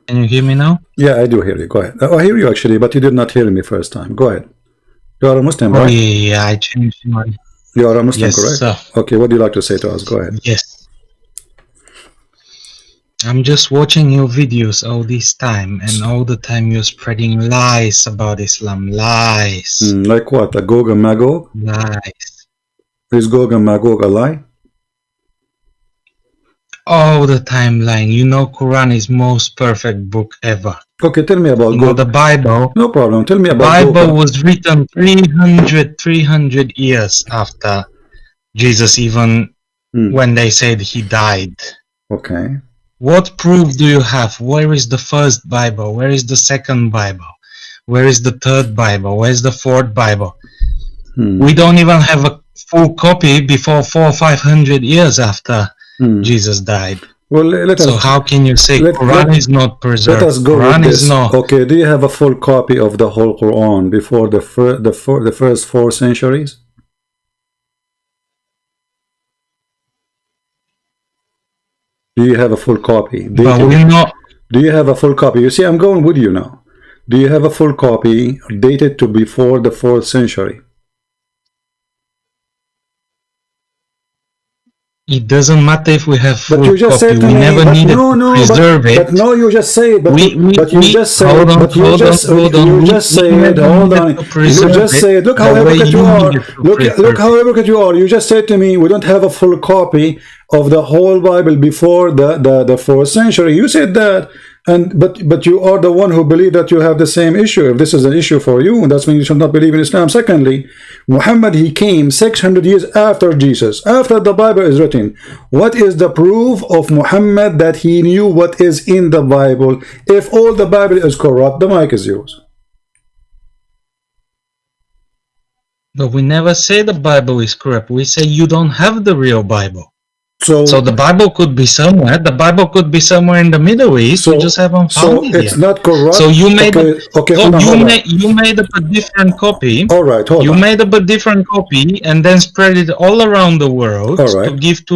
Can you hear me now? Yeah, I do hear you. Go ahead. I hear you actually, but you did not hear me first time. Go ahead. You are a Muslim, Oh right? yeah, I changed my. You are a Muslim, Yes, correct? sir. Okay, what do you like to say to us? Go ahead. Yes. I'm just watching your videos all this time, and all the time you're spreading lies about Islam. Lies. Like what? A Gog and Magog? Lies. Is Gog and Magog a lie? All the time lying. You know Quran is most perfect book ever. Okay, tell me about You know Gog. the Bible. No problem. Tell me about Bible Gog. was written 300 years after Jesus, even when they said he died. Okay. What proof do you have? Where is the first Bible? Where is the second Bible? Where is the third Bible? Where is the fourth Bible? We don't even have a full copy before 400 or 500 years after Jesus died. Well, let us. So how can you say Quran is not preserved? Let us go Quran with is this. not. Okay, do you have a full copy of the whole Quran before the first 4 centuries? Do you have a full copy? But we not. Do you have a full copy? You see, I'm going with you now. Do you have a full copy dated to before the 4th century? It doesn't matter if we have full but you just copy. Said to we me, never needed to preserve it. But no, you just say. But you just say. Hold on, you just say. Hold on. You just say. Look how hypocrite you are. Look how hypocrite you are. You just said to me, we don't have a full copy of the whole Bible before the 4th century. You said that. But you are the one who believe that you have the same issue. If this is an issue for you, that's mean you should not believe in Islam. Secondly, Muhammad, he came 600 years after Jesus, after the Bible is written. What is the proof of Muhammad that he knew what is in the Bible? If all the Bible is corrupt, the mic is yours. But we never say the Bible is corrupt. We say you don't have the real Bible. So the Bible could be somewhere. The Bible could be somewhere in the Middle East. We just haven't found it yet. It's not corrupt. So you made you made up a different copy. All right, you made up a different copy and then spread it all around the world to give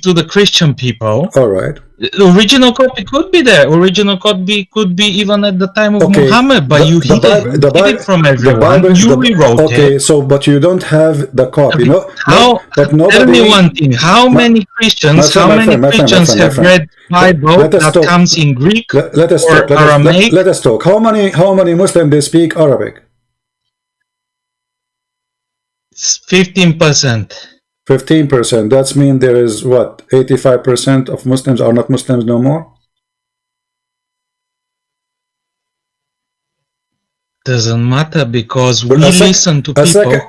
to the Christian people. All right. The original copy could be there. Original copy could be even at the time of Muhammad, but you hid it from everyone. You rewrote it. So but you don't have the copy. Tell me one thing. How many Christians have read Bible that comes in Greek or Aramaic? Let us talk. How many Muslims they speak Arabic? 15%. 15%. That means there is what? 85% of Muslims are not Muslims no more? Doesn't matter because we listen to people.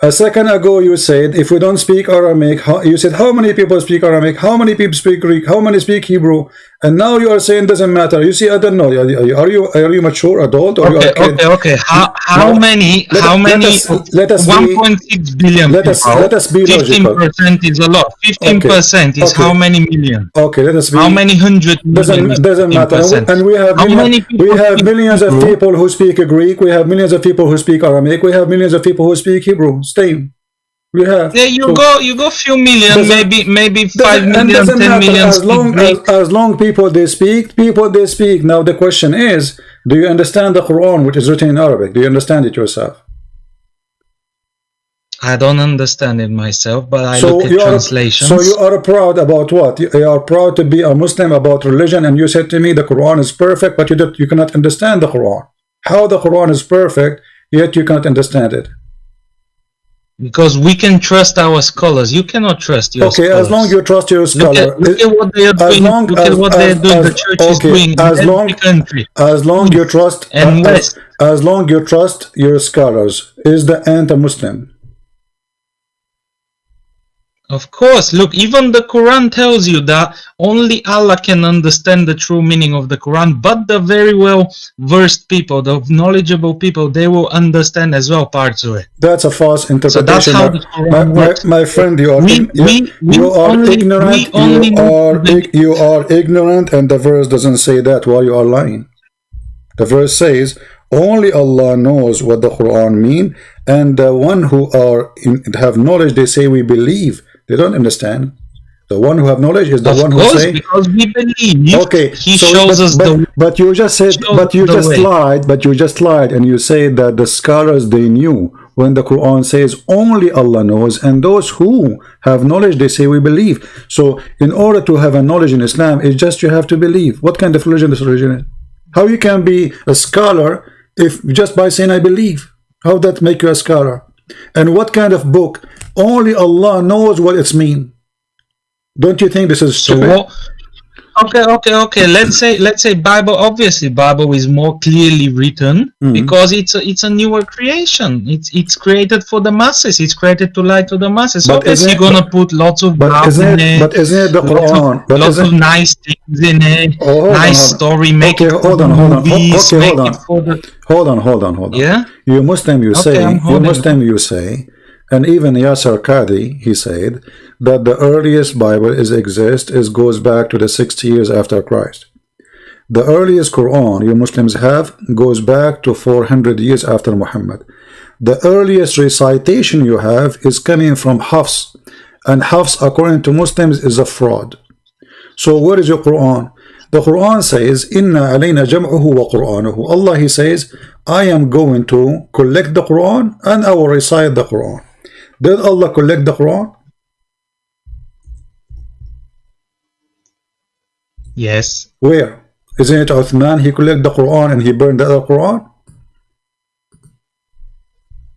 A second ago you said if we don't speak Aramaic, you said how many people speak Aramaic, how many people speak Greek, how many speak Hebrew, and now you are saying doesn't matter. You see, I don't know. Are you mature adult or okay. How many? Let us 1.6 billion. Let us be logical. 15% is a lot. 15% is how many million? Okay, let us be. How many hundred million? Doesn't matter. And we have millions of people who speak Greek. We have millions of people who speak Aramaic. We have millions of people who speak Hebrew. Same. We have. Yeah, you go few million, maybe 5 million, 10 million. As long people they speak. Now the question is, do you understand the Quran, which is written in Arabic? Do you understand it yourself? I don't understand it myself, but I look at translations. So you are proud about what? You are proud to be a Muslim about religion, and you said to me the Quran is perfect, but you cannot understand the Quran. How the Quran is perfect, yet you cannot understand it? Because we can trust our scholars. You cannot trust your scholars. As long you trust your scholar. Look at what they are doing. Look at what they are doing. The church is doing in every country. As long you trust as long you trust your scholars, is the anti-Muslim? Of course. Look, even the Quran tells you that only Allah can understand the true meaning of the Quran, but the very well versed people, the knowledgeable people, they will understand as well parts of it. That's a false interpretation. So that's how the Quran works. My friend, you are ignorant, and the verse doesn't say that. Why you are lying? The verse says only Allah knows what the Quran mean, and the one who have knowledge, they say we believe. They don't understand. The one who have knowledge is the one who say. Because we believe. Okay, he shows us the. But you just said. But you just lied. But you just lied, and you say that the scholars they knew when the Quran says only Allah knows, and those who have knowledge they say we believe. So in order to have a knowledge in Islam, it's just you have to believe. What kind of religion this religion is? How you can be a scholar if just by saying I believe? How that make you a scholar? And what kind of book? Only Allah knows what it's mean. Don't you think this is stupid? Okay. Let's say Bible. Obviously, Bible is more clearly written because it's a newer creation. It's created for the masses. It's created to lie to the masses. So obviously, you're gonna put lots of isn't it the Quran? Lots of nice things in it. Story. Make it. Hold on. Hold on. Yeah. You Muslim, you say. And even Yasser Qadi, he said that the earliest Bible goes back to the 60 years after Christ. The earliest Quran you Muslims have goes back to 400 years after Muhammad. The earliest recitation you have is coming from Hafs, and Hafs according to Muslims is a fraud. So where is your Quran? The Quran says, Inna alayna jam'uhu wa Qur'anuhu. Allah, he says, I am going to collect the Quran and I will recite the Quran. Did Allah collect the Quran? Yes. Where? Isn't it Uthman? He collected the Quran and he burned the other Quran?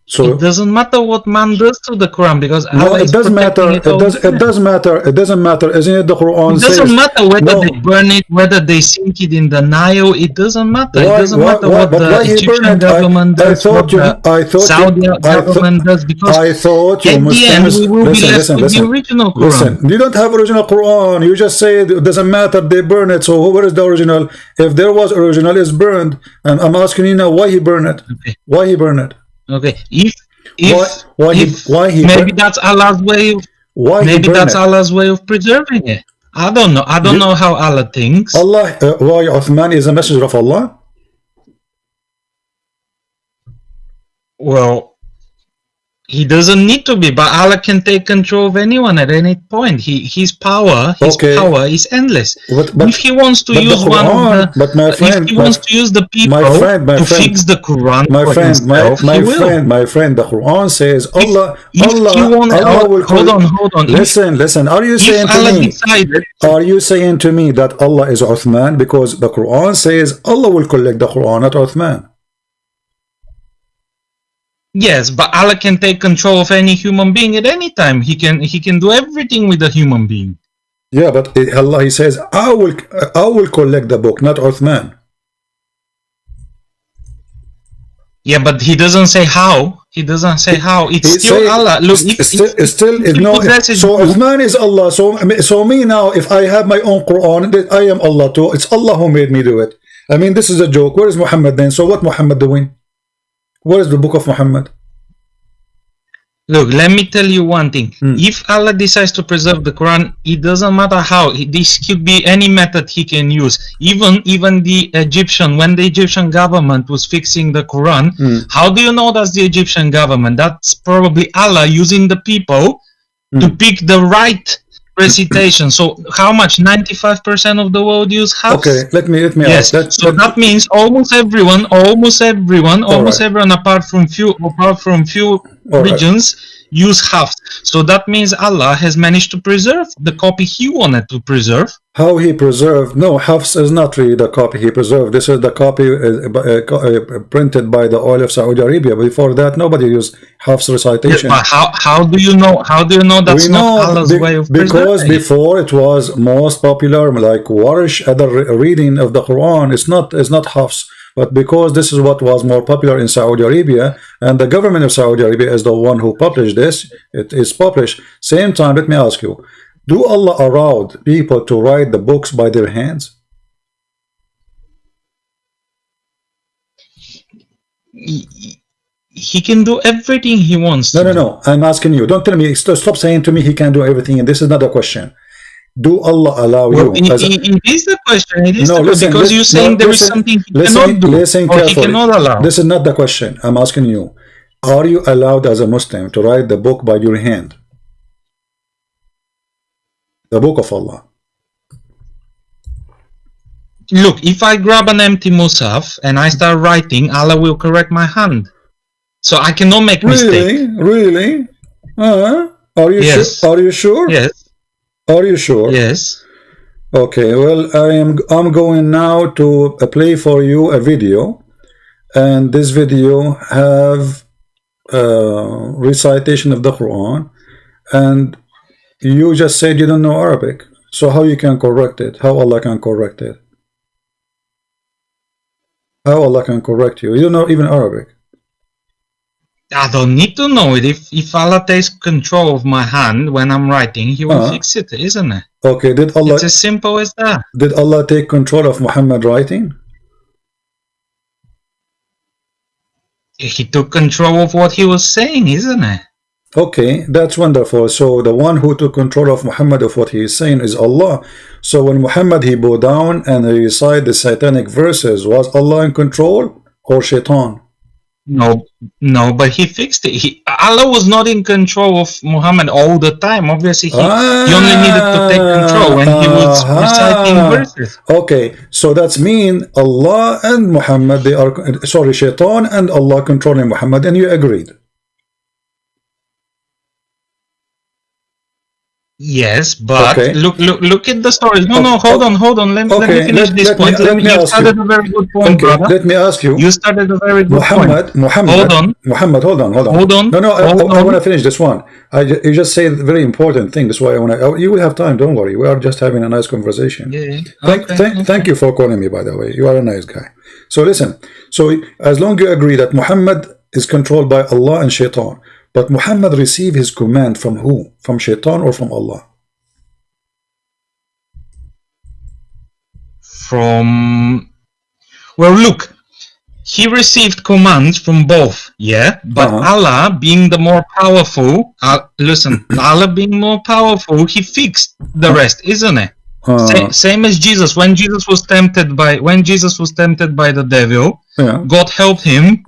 So it doesn't matter what man does to the Quran because no, it does matter. It does matter. It doesn't matter. Isn't it the Quran? It doesn't matter whether they burn it, whether they sink it in the Nile. It doesn't matter. It doesn't matter what the Egyptian government does. I thought Saudi government does because I thought you at the end we will be left with the original Quran. Listen, you don't have original Quran. You just say it doesn't matter. They burn it. So where is the original? If there was original, it's burned. And I'm asking you now, why he burned it? Okay. Why he burned it? Okay, maybe that's Allah's way. Maybe that's Allah's way of preserving it. I don't know. I don't know how Allah thinks. Allah, why Uthman is a messenger of Allah? Well, he doesn't need to be, but Allah can take control of anyone at any point. His power is endless. But if he wants to use Quran, if he wants to use the people to fix the Quran, my friend, the Quran says Allah will hold on. Listen. Are you saying to me that Allah is Uthman because the Quran says Allah will collect the Quran, not Uthman? Yes, but Allah can take control of any human being at any time. He can do everything with a human being. Yeah, but Allah, he says, I will collect the book, not Uthman. Yeah, but he doesn't say how. He doesn't say how. It's still Allah. Look, so Uthman is Allah. So me now, if I have my own Quran, I am Allah too. It's Allah who made me do it. I mean, this is a joke. Where is Muhammad then? So what Muhammad doing? What is the book of Muhammad? Look, let me tell you one thing. If Allah decides to preserve the Quran, it doesn't matter how. This could be any method he can use. Even the Egyptian, when the Egyptian government was fixing the Quran, how do you know that's the Egyptian government? That's probably Allah using the people to pick the right recitation. So how much? 95% of the world use Hafs? Okay, let me ask that. So that means almost everyone apart from few regions use Hafs. So that means Allah has managed to preserve the copy he wanted to preserve. How he preserved? No, Hafs is not really the copy he preserved. This is the copy printed by the oil of Saudi Arabia. Before that, nobody used Hafs recitation. Yes, but how do you know? How do you know that's not Allah's way of preserving? Because before it was most popular, like Warish, other reading of the Quran. It's not Hafs. But because this is what was more popular in Saudi Arabia, and the government of Saudi Arabia is the one who published this, it is published. Same time, let me ask you, do Allah allow people to write the books by their hands? He can do everything he wants to. No. I'm asking you. Don't tell me. Stop saying to me he can do everything, and this is not a question. Do Allah allow you? It is the question. It is because you're saying there is something he cannot do or he cannot allow. This is not the question. I'm asking you. Are you allowed as a Muslim to write the book by your hand? the book of Allah. Look, if I grab an empty Musaf and I start writing, Allah will correct my hand. So I cannot make mistake. Really? Are you sure? Are you sure? Yes. Are you sure? Yes. Okay, well, I'm going now to play for you a video, and this video have recitation of the Quran, and you just said you don't know Arabic, so how you can correct it? How Allah can correct it? How Allah can correct you? You don't know even Arabic. I don't need to know it. If Allah takes control of my hand when I'm writing, He will fix it, isn't it? Okay, did Allah? It's as simple as that. Did Allah take control of Muhammad writing? He took control of what he was saying, isn't it? Okay, that's wonderful. So the one who took control of Muhammad of what he is saying is Allah. So when Muhammad he bowed down and he recited the satanic verses, was Allah in control or Shaitan? No, but he fixed it. Allah was not in control of Muhammad all the time. Obviously, he only needed to take control when he was reciting verses. Okay, so that's mean Allah and Muhammad, they are, sorry, Shaitan and Allah controlling Muhammad, and you agreed. Yes, but okay. Look at the stories. No, hold on. Let me finish this point. You started a very good point, brother. Let me ask you. You started a very good point. Hold on. No, I want to finish this one. You just say a very important thing. That's why I want to. You will have time. Don't worry. We are just having a nice conversation. Yeah. Thank you for calling me. By the way, you are a nice guy. So listen. So as long as you agree that Muhammad is controlled by Allah and Shaitan. But Muhammad received his command from who? From Shaitan or from Allah? Well, look, he received commands from both, yeah? But Allah being the more powerful, Allah being more powerful, he fixed the rest, isn't it? Same as Jesus. When Jesus was tempted by the devil, God helped him.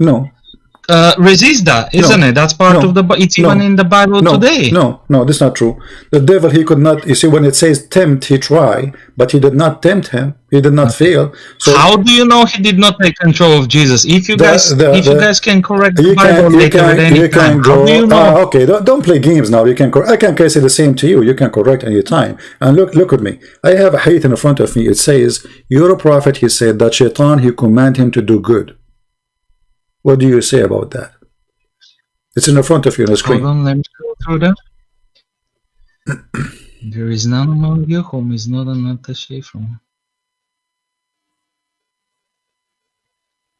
Resist that, isn't it? That's part of the. It's even in the Bible today. No, that's not true. The devil, he could not. You see, when it says tempt, he tried, but he did not tempt him. He did not fail. So how do you know he did not take control of Jesus? If you guys can correct the Bible later at any time, how do you know? Okay, don't play games now. You can. I can say the same to you. You can correct any time. And look at me. I have a hadith in front of me. It says, "You're a prophet." He said that Shaitan, he command him to do good. What do you say about that? It's in the front of you on the screen. Hold on, let me go through that. There is none among you whom is not an attaché from.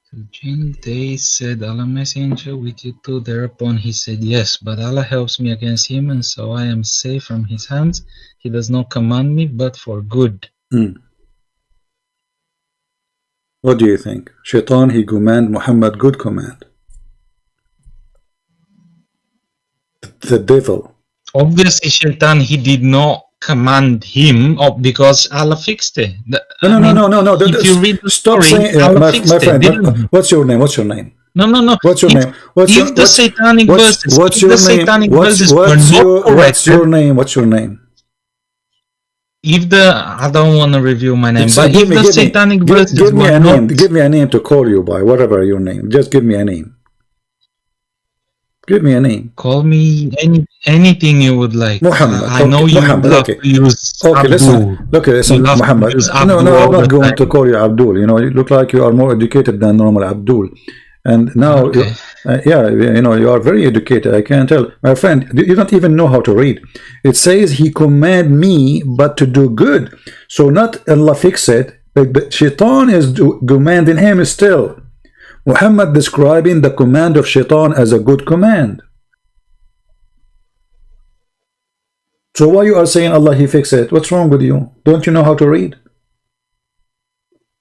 So they said, Allah messenger with you too. Thereupon he said, yes, but Allah helps me against him, and so I am safe from his hands. He does not command me, but for good. What do you think? Shaitan, he command Muhammad good command. The devil. Obviously, Shaitan, he did not command him because Allah fixed it. No. If you read the story, Allah fixed it. What's your name? What's your name? No. What's your name? If the satanic verses were not correct. What's your name? I don't want to review my name, but if the satanic verses give me a name. Give me a name to call you by, whatever your name. Just give me a name. Give me a name. Call me anything you would like. Muhammad. I know you love to use Abdool. Listen, Muhammad. No, I'm not going to call you Abdool. You know, you look like you are more educated than normal Abdool. And now, you are very educated. I can tell. My friend, you don't even know how to read. It says, he command me, but to do good. So not Allah fix it. But Shaitan is commanding him still. Muhammad describing the command of Shaitan as a good command. So why you are saying Allah, he fix it? What's wrong with you? Don't you know how to read?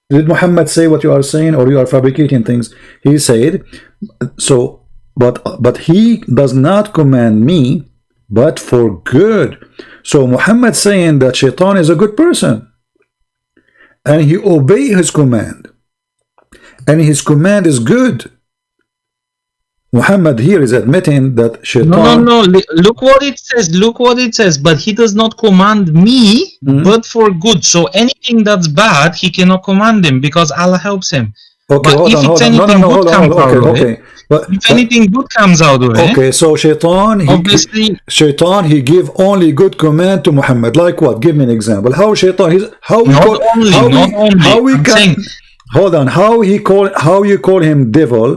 Did Muhammad say what you are saying, or you are fabricating things? He said, so, but he does not command me, but for good. So Muhammad saying that Shaitan is a good person, and he obey his command, and his command is good. Muhammad here is admitting that Shaitan... No. Look what it says. Look what it says. But he does not command me, but for good. So anything that's bad, he cannot command him because Allah helps him. Okay, but if it's anything good comes out of it, if anything good comes out of it, okay, so Shaitan, obviously, Shaitan, he give only good command to Muhammad. Like what? Give me an example. How Shaitan? How you call him devil,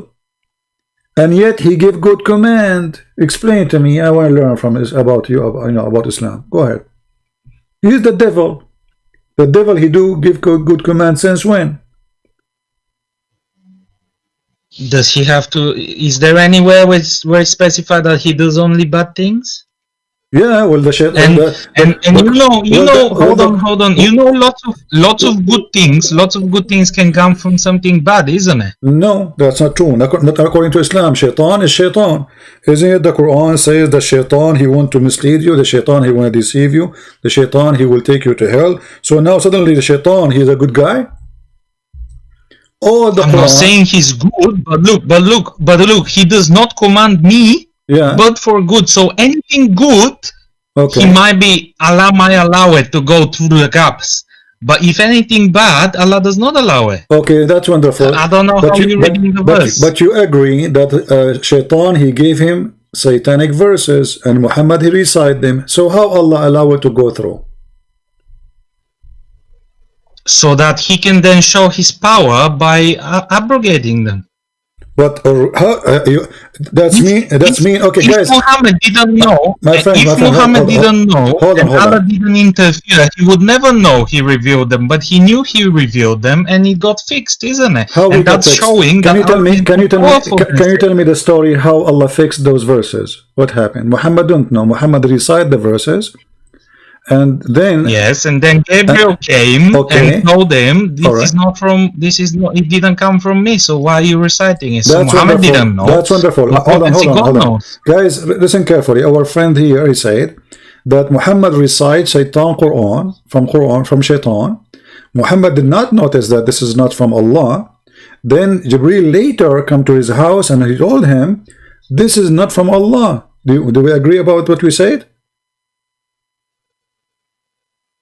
and yet he give good command? Explain to me. I want to learn from this about you. About Islam. Go ahead. He's the devil. The devil. He do give good command since when? Does he have to? Is there anywhere where it's specified that he does only bad things? Yeah, well, the shit. Hold on. You know, lots of good things can come from something bad, isn't it? No, that's not true. Not according to Islam. Shaitan is Shaitan. Isn't it the Quran says the Shaitan, he want to mislead you, the Shaitan, he want to deceive you, the Shaitan, he will take you to hell. So now suddenly the Shaitan, he's a good guy? I'm not saying he's good, but look, he does not command me, but for good. So anything good, he might be, Allah might allow it to go through the gaps. But if anything bad, Allah does not allow it. Okay, that's wonderful. I don't know how you're reading the verse. But you agree that Shaitan, he gave him satanic verses, and Muhammad, he recite them. So how Allah allow it to go through? So that he can then show his power by abrogating them. But that's mean. Okay, if guys. Muhammad didn't know, and Allah didn't interfere, he would never know he revealed them. But he knew he revealed them, and it got fixed, isn't it? And that's showing. Can you tell me the story how Allah fixed those verses? What happened? Muhammad don't know. Muhammad recite the verses. And then Gabriel came and told them it didn't come from me, so why are you reciting it? So Muhammad didn't know. That's wonderful. Hold on. Guys, listen carefully. Our friend here, he said that Muhammad recites Quran from Shaitan. Muhammad did not notice that this is not from Allah. Then Jibreel later come to his house and he told him, this is not from Allah. Do we agree about what we said?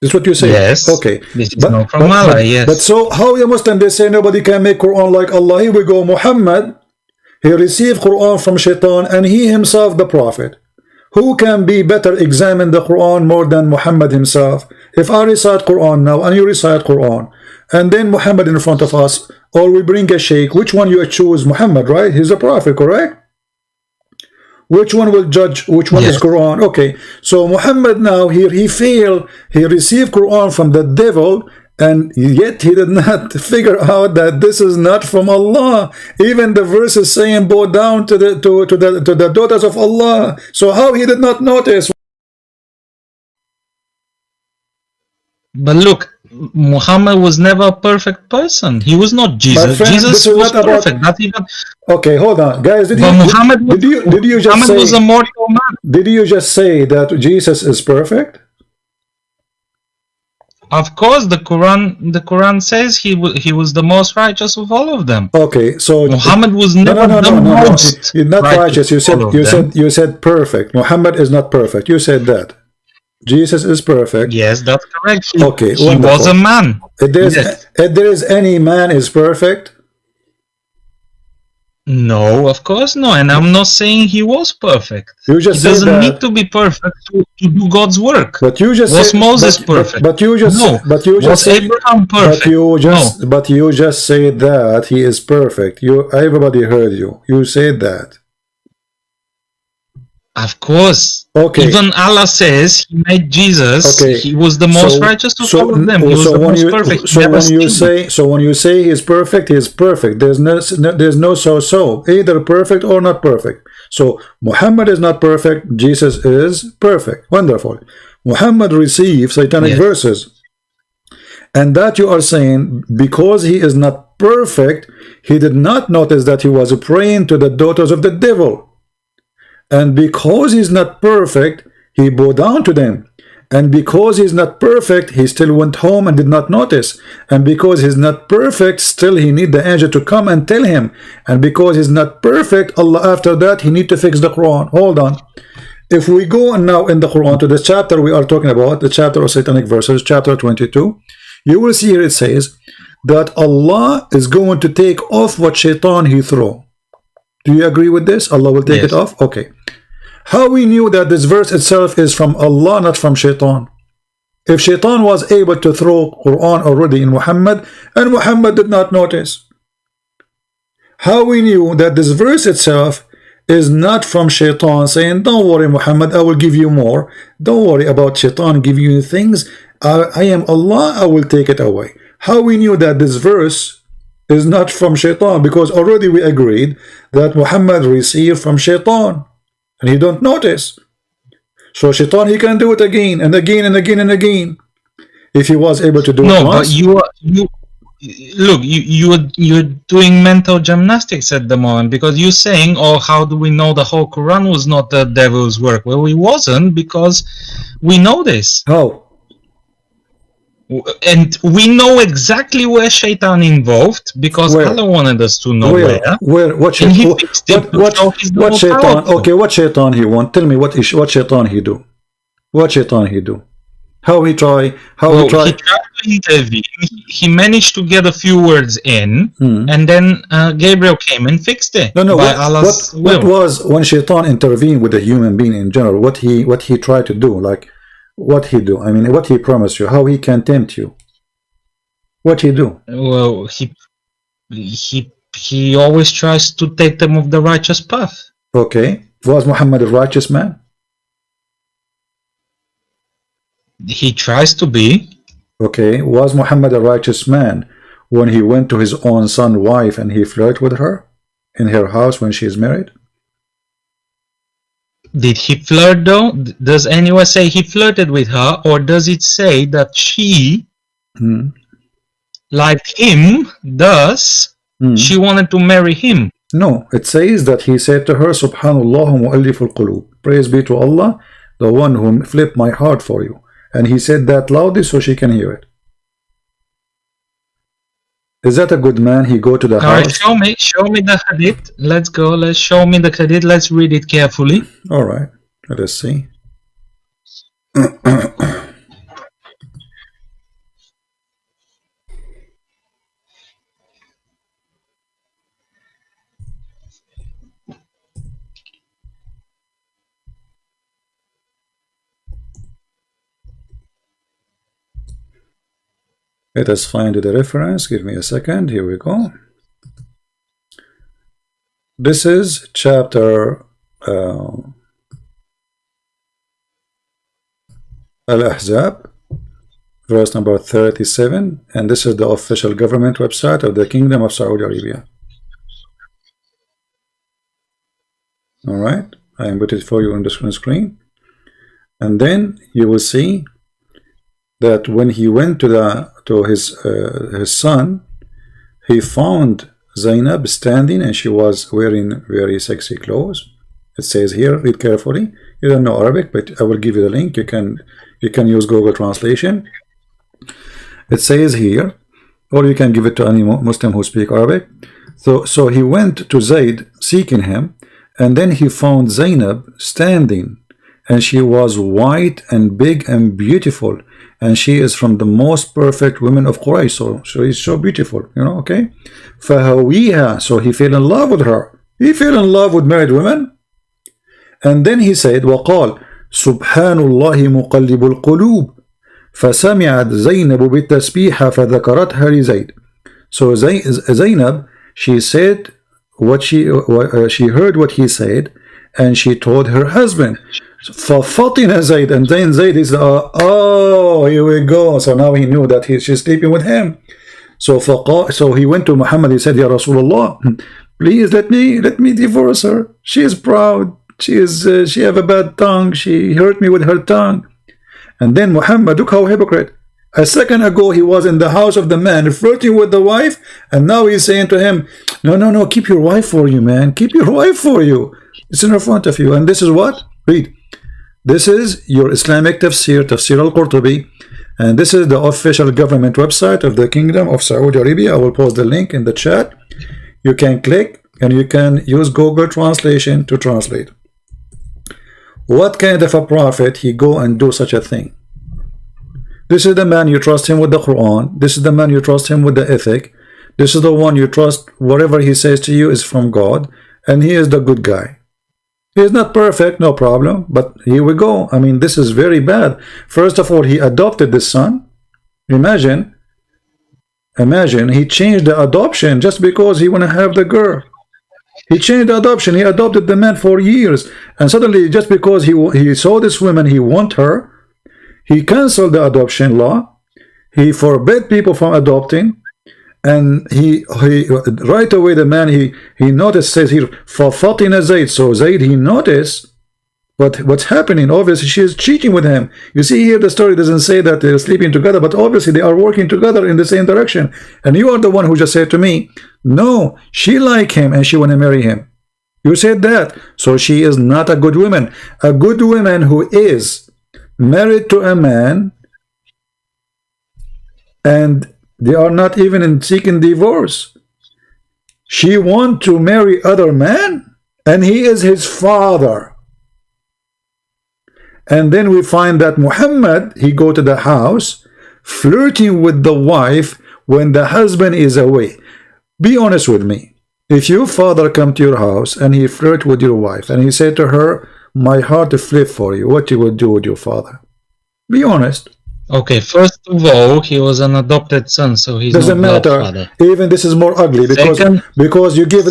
That's what you say. Yes. Okay. This is not from Allah. Yes. But so how the Muslim, they say nobody can make Quran like Allah. Here we go. Muhammad, he received Quran from Shaitan, and he himself the prophet. Who can be better examine the Quran more than Muhammad himself? If I recite Quran now and you recite Quran, and then Muhammad in front of us, or we bring a sheikh, which one you choose? Muhammad, right? He's a prophet, correct? Which one will judge which one is Quran? Okay, so Muhammad now here, he failed. He received Quran from the devil, and yet he did not figure out that this is not from Allah. Even the verse is saying bow down to the daughters of Allah. So how he did not notice? But look, Muhammad was never a perfect person. He was not Jesus. Friend, Jesus was perfect. Not even. Okay, hold on, guys. Did you just say, was a mortal man? Did you just say that Jesus is perfect? Of course, the Quran says he was the most righteous of all of them. Okay, so Muhammad was never the most. He's not righteous. You said perfect. Muhammad is not perfect. You said that. Jesus is perfect. Yes, that's correct. Okay, he was a man. If there is any man is perfect? No, of course no. And I'm not saying he was perfect. He doesn't need to be perfect to do God's work. But you just was Moses perfect? But you just was Abraham perfect? But you just said that he is perfect. Everybody heard you. You said that. Of course. Okay. Even Allah says He made Jesus. Okay. He was the most righteous of all of them. He was the most perfect. So when you say He is perfect, He is perfect. There's no so. Either perfect or not perfect. So Muhammad is not perfect. Jesus is perfect. Wonderful. Muhammad received satanic verses, and that you are saying because he is not perfect, he did not notice that he was praying to the daughters of the devil. And because he's not perfect, he bowed down to them. And because he's not perfect, he still went home and did not notice. And because he's not perfect, still he need the angel to come and tell him. And because he's not perfect, Allah after that, he need to fix the Quran. Hold on. If we go now in the Quran to the chapter we are talking about, the chapter of Satanic verses, chapter 22, you will see here it says that Allah is going to take off what shaitan he threw. Do you agree with this? Allah will take it off? Okay. How we knew that this verse itself is from Allah, not from shaitan? If shaitan was able to throw Quran already in Muhammad, and Muhammad did not notice. How we knew that this verse itself is not from shaitan saying, don't worry Muhammad, I will give you more. Don't worry about shaitan giving you things. I am Allah, I will take it away. How we knew that this verse is not from shaitan? Because already we agreed that Muhammad received from shaitan. And he don't notice. So shaitan, he can do it again and again and again and again. If he was able to do it once. No, but you're doing mental gymnastics at the moment, because you're saying, oh, how do we know the whole Quran was not the devil's work? Well, it wasn't, because we know this. How? And we know exactly where shaitan involved, because Allah wanted us to know where. What shaitan? What shaitan? Okay, what shaitan he want? Tell me what shaitan he do? What shaitan he do? How he try? He tried to intervene. He managed to get a few words in, and then Gabriel came and fixed it. No. What was when shaitan intervened with a human being in general? What he tried to do? Like, what he do? I mean, what he promised you? How he can tempt you? What he do? Well, he always tries to take them off the righteous path. Okay. Was Muhammad a righteous man? He tries to be. Okay. Was Muhammad a righteous man when he went to his own son's wife and he flirted with her in her house when she is married? Did he flirt though? Does anyone say he flirted with her, or does it say that she, like him, she wanted to marry him? No, it says that he said to her, Subhanallah mu'alliful qulub. Praise be to Allah, the one who flipped my heart for you. And he said that loudly so she can hear it. Is that a good man? He go to the house. All right, show me the hadith. Let's go. Let's show me the hadith. Let's read it carefully. All right. Let us see. Let us find the reference. Give me a second. Here we go. This is chapter Al-Ahzab, verse number 37, and this is the official government website of the Kingdom of Saudi Arabia. All right, I am putting it for you on the screen, and then you will see that when he went to his son, he found Zainab standing, and she was wearing very sexy clothes. It says here, read carefully. You don't know Arabic, but I will give you the link. You can use Google Translation. It says here, or you can give it to any Muslim who speak Arabic. So he went to Zayd seeking him, and then he found Zainab standing, and she was white and big and beautiful, and she is from the most perfect women of Quraysh. So she's so beautiful, you know. Okay, فهويها. So he fell in love with her. He fell in love with married women. And then he said, وقال سبحان الله مقلب القلوب فسمعت زينب بالتسبيح فذكرتها لزيد. So Zainab, she said she heard what he said, and she told her husband. ففطن زيد, and then Zayd is oh, here we go. So now he knew that she's sleeping with him. So he went to Muhammad. He said, Ya Rasulullah, please let me divorce her. She is proud. She have a bad tongue. She hurt me with her tongue. And then Muhammad, look how hypocrite. A second ago he was in the house of the man flirting with the wife, and now he's saying to him, no, keep your wife for you, man. Keep your wife for you. It's in front of you. And this is what? Read. This is your Islamic Tafsir al-Qurtubi, and this is the official government website of the Kingdom of Saudi Arabia. I will post the link in the chat. You can click and you can use Google Translation to translate. What kind of a prophet he go and do such a thing? This is the man you trust him with the Quran. This is the man you trust him with the ethic. This is the one you trust whatever he says to you is from God, and he is the good guy. He is not perfect, no problem, but here we go. I mean, this is very bad. First of all, he adopted this son. Imagine he changed the adoption just because he want to have the girl. He changed the adoption. He adopted the man for years, and suddenly, just because he saw this woman, he want her, he canceled the adoption law. He forbade people from adopting, and he right away the man he noticed, says here for Fatina Zayd. So Zayd, he noticed what's happening. Obviously, she is cheating with him. You see here, the story doesn't say that they're sleeping together, but obviously they are working together in the same direction. And you are the one who just said to me, no, she like him and she want to marry him. You said that. So she is not a good woman. A good woman who is married to a man and they are not even in seeking divorce. She want to marry other man and he is his father. And then we find that Muhammad, he go to the house flirting with the wife when the husband is away. Be honest with me. If your father come to your house and he flirt with your wife and he said to her, my heart is flip for you, what you would do with your father? Be honest. Okay, first of all, he was an adopted son, so he's doesn't not matter. Godfather. Even this is more ugly because you give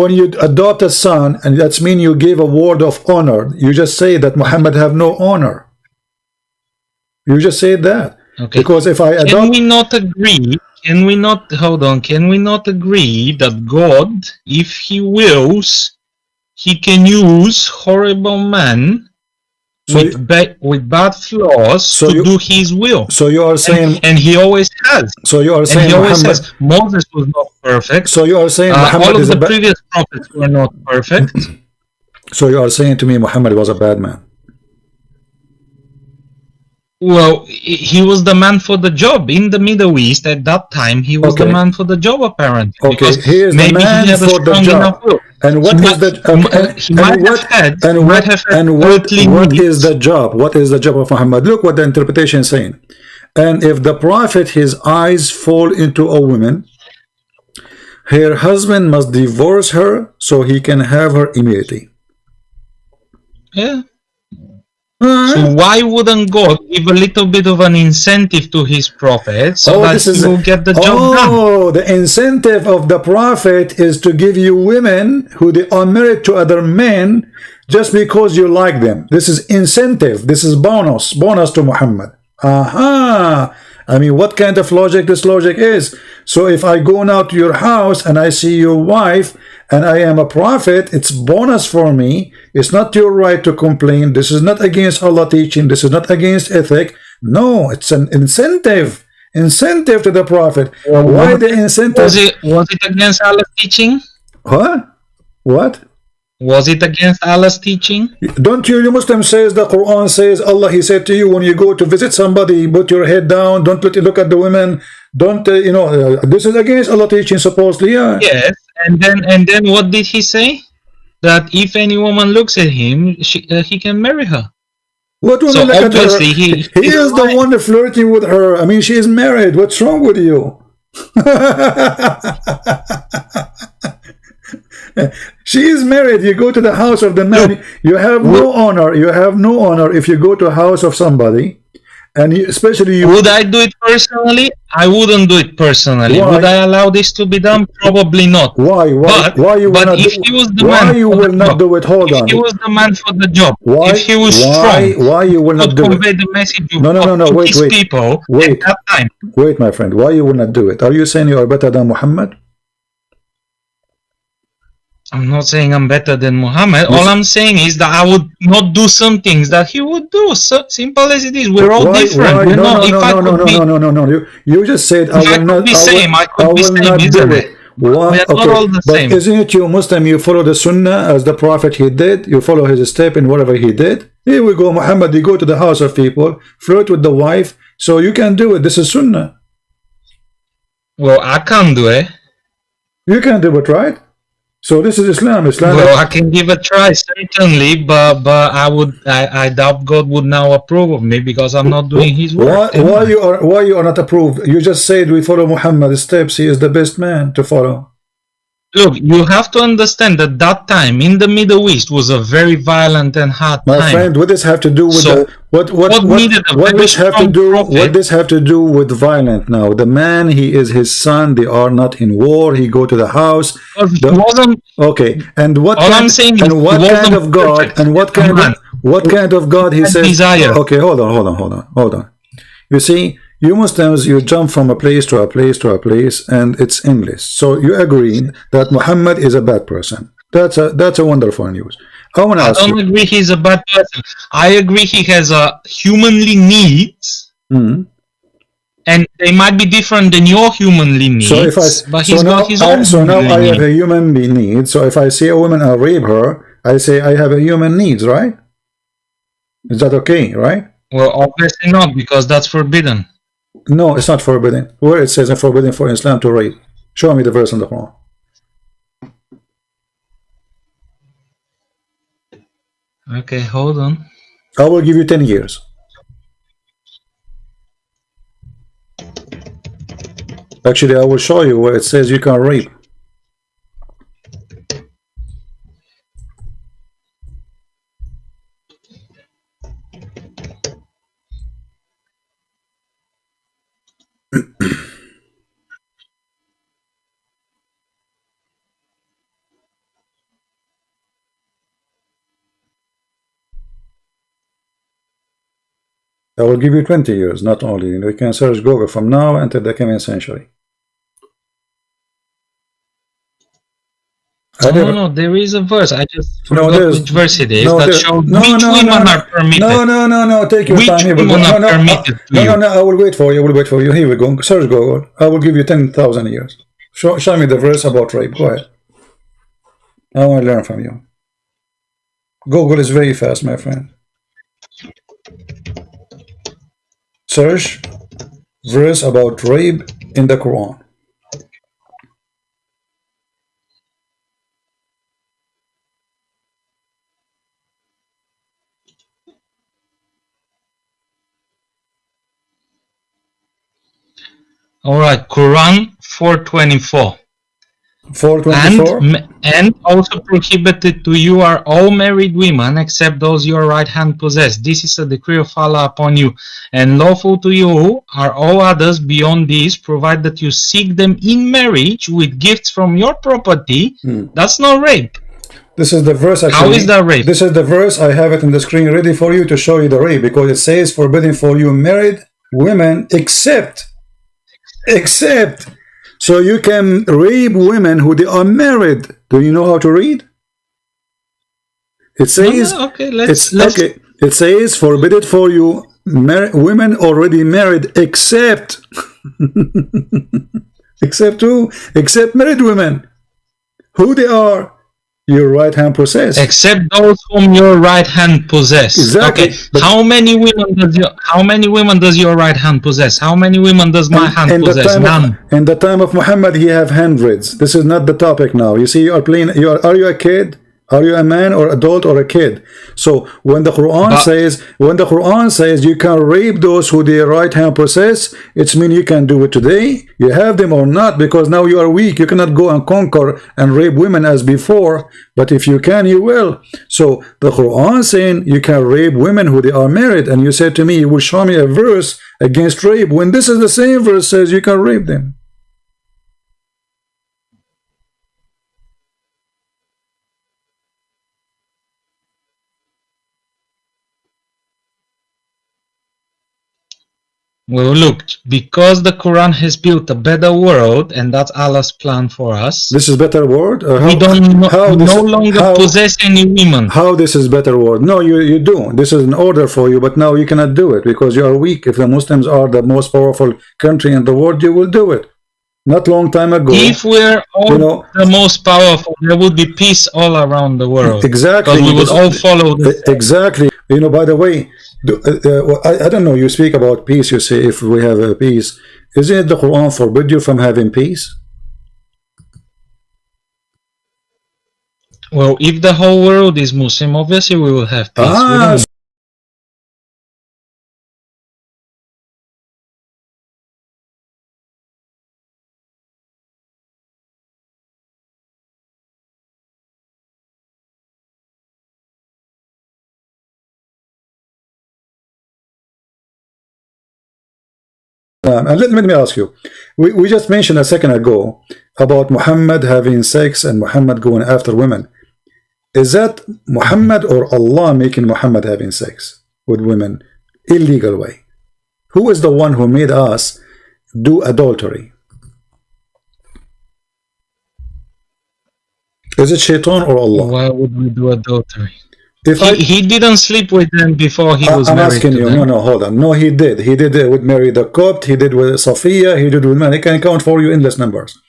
when you adopt a son, and that's mean you give a word of honor. You just say that Muhammad have no honor. You just say that. Okay. Because if I adopt, can we not agree? Can we not hold on? Can we not agree that God, if He wills, He can use horrible man with bad flaws to do His will. So you are saying, and He always has. So you are saying, He always says Moses was not perfect. So you are saying Muhammad all of is the previous prophets were not perfect. So you are saying to me Muhammad was a bad man? Well, he was the man for the job in the Middle East at that time. He was the man for the job, apparently. Okay, he is the man for the job. And what is the what is the job? What is the job of Muhammad? Look what the interpretation is saying. And if the prophet, his eyes fall into a woman, her husband must divorce her so he can have her immediately. Yeah. So why wouldn't God give a little bit of an incentive to his prophet so that he will get the job done? Oh, the incentive of the prophet is to give you women who they are married to other men just because you like them. This is incentive. This is bonus to Muhammad. Aha! I mean, what kind of logic this logic is? So if I go now to your house and I see your wife and I am a prophet, it's bonus for me. It's not your right to complain. This is not against Allah teaching. This is not against ethic. No, it's an incentive. Incentive to the prophet. Why the incentive? Was it against Allah's teaching? What? What? Was it against Allah's teaching? Don't you Muslim says the Quran says Allah, he said to you when you go to visit somebody, put your head down, don't look at the women, don't this is against Allah teaching supposedly. Yeah. Yes, and then what did he say? That if any woman looks at him, he can marry her. What woman so look at her? He is the one flirting with her. I mean, she is married. What's wrong with you? She is married. You go to the house of the man. You have no honor. You have no honor if you go to a house of somebody, and especially you. Would I do it personally? I wouldn't do it personally. Why? Would I allow this to be done? Probably not. Why? Why you will not? If he was the why man you will not do it? Hold on. If he was the man for the job. Why? If he was strong. Why you will not do it? Convey the message of No. to Wait. his people at that time. Wait, my friend. Why you will not do it? Are you saying you are better than Muhammad? I'm not saying I'm better than Muhammad. All I'm saying is that I would not do some things that he would do. So simple as it is. We're all different. No. You just said I will not do it. What? We are not all the but same. Isn't it you Muslim? You follow the Sunnah as the Prophet he did. You follow his step in whatever he did. Here we go, Muhammad. You go to the house of people, flirt with the wife, so you can do it. This is Sunnah. Well, I can't do it. You can do it, right? So this is Islam. Well, I can give a try, certainly, but I doubt God would now approve of me because I'm not doing His work. Why you are not approved? You just said we follow Muhammad's steps. He is the best man to follow. Look, you have to understand that that time in the Middle East was a very violent and hard time. My friend, what does this have to do with what this have to do with violent now? The man, he is his son, they are not in war, he go to the house. Okay, and what kind of God he says desire. Okay, hold on. You see, you Muslims, you jump from a place to a place to a place, and it's endless. So you agreed that Muhammad is a bad person. That's a wonderful news. I don't agree he's a bad person. I agree he has humanly needs, and they might be different than your humanly needs. So now I have a human need. So if I see a woman and rape her, I say I have a human needs, right? Is that okay, right? Well, obviously not, because that's forbidden. No, it's not forbidden. Where it says it's forbidden for Islam to rape? Show me the verse in the Quran. Okay, hold on. I will give you 10 years. Actually, I will show you where it says you can rape. I will give you 20 years, not only. You can search Google from now until the coming century. No, there is a verse. I just forgot which verse it is that shows which women are permitted. No, take your time. Here we go. No, I will wait for you. Here we go. Search Google. I will give you 10,000 years. Show me the verse about rape. Go ahead. I want to learn from you. Google is very fast, my friend. Search verse about rape in the Quran. All right, Quran 4:24. 4:24. And also prohibited to you are all married women except those your right hand possess. This is a decree of Allah upon you, and lawful to you are all others beyond these, provided that you seek them in marriage with gifts from your property. That's not rape. This is the verse. Actually, how is that rape? This is the verse. I have it in the screen ready for you to show you the rape, because it says forbidden for you married women except. So you can rape women who they are married. Do you know how to read? It says It says forbidden for you women already married except except who? Except married women. Who they are? Your right hand possess. Except those whom your right hand possess. Exactly. Okay. How many women does your right hand possess? How many women does my hand possess? None. In the time of Muhammad, he have hundreds. This is not the topic now. You see, you are playing. Are you a kid? Are you a man or adult or a kid? So when the Quran says you can rape those who their right hand possess, it means you can do it today. You have them or not, because now you are weak. You cannot go and conquer and rape women as before. But if you can, you will. So the Quran saying you can rape women who they are married, and you said to me, you will show me a verse against rape, when this is the same verse says you can rape them. Well, look, because the Quran has built a better world, and that's Allah's plan for us. This is better world? We don't no longer possess any women. How this is better world? No, you do. This is an order for you, but now you cannot do it because you are weak. If the Muslims are the most powerful country in the world, you will do it. Not long time ago. If we're all the most powerful, there would be peace all around the world. Exactly. Because we would all follow this. Exactly. By the way, I don't know, you speak about peace, you say if we have a peace. Isn't it the Quran forbid you from having peace? Well, if the whole world is Muslim, obviously we will have peace. And let me ask you, we just mentioned a second ago about Muhammad having sex and Muhammad going after women. Is that Muhammad or Allah making Muhammad having sex with women illegal way? Who is the one who made us do adultery? Is it Shaitan or Allah? Why would we do adultery? He didn't sleep with them before he was married. I'm asking you. No, hold on. No, he did. He did with Mary the Copt. He did with Sophia. He did with man. He can count for you endless numbers.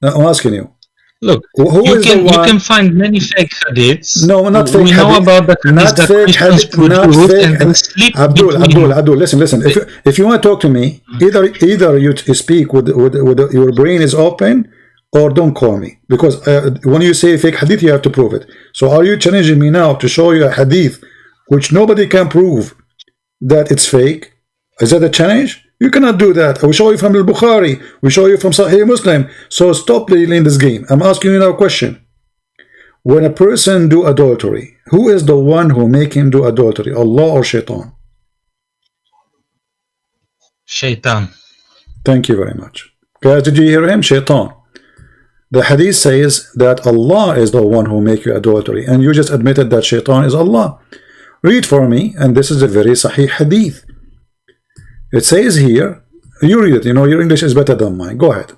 Now, I'm asking you. Look, you can find many fake hadiths. No, not fake. We know about the hadiths that Christians produce and sleep. Abdul, listen. If you want to talk to me, either you speak with your brain is open, or don't call me, because when you say fake hadith, you have to prove it. So are you challenging me now to show you a hadith which nobody can prove that it's fake? Is that a challenge? You cannot do that. I will show you from Al-Bukhari. We show you from Sahih Muslim. So stop playing this game. I'm asking you now a question. When a person do adultery, who is the one who make him do adultery? Allah or Shaitan? Shaitan. Thank you very much. Guys, did you hear him? Shaitan. The hadith says that Allah is the one who make you adultery, and you just admitted that Shaitan is Allah. Read for me, and this is a very sahih hadith. It says here, you read it, your English is better than mine. Go ahead.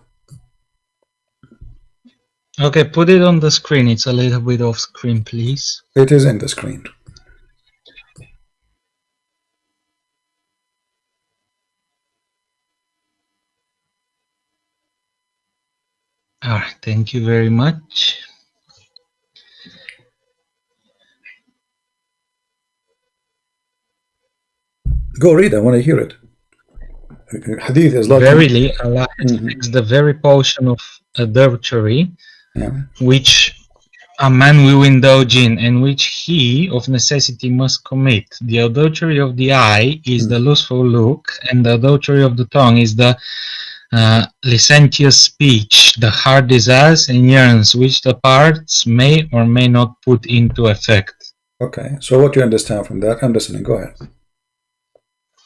Okay, put it on the screen. It's a little bit off screen, please. It is in the screen. All right, thank you very much. Go read, I want to hear it. Hadith is like verily Allah has fixed the very portion of adultery which a man will indulge in, and which he of necessity must commit. The adultery of the eye is the lustful look, and the adultery of the tongue is the licentious speech, the heart desires and yearns, which the parts may or may not put into effect. Okay, so what do you understand from that? I'm listening, go ahead.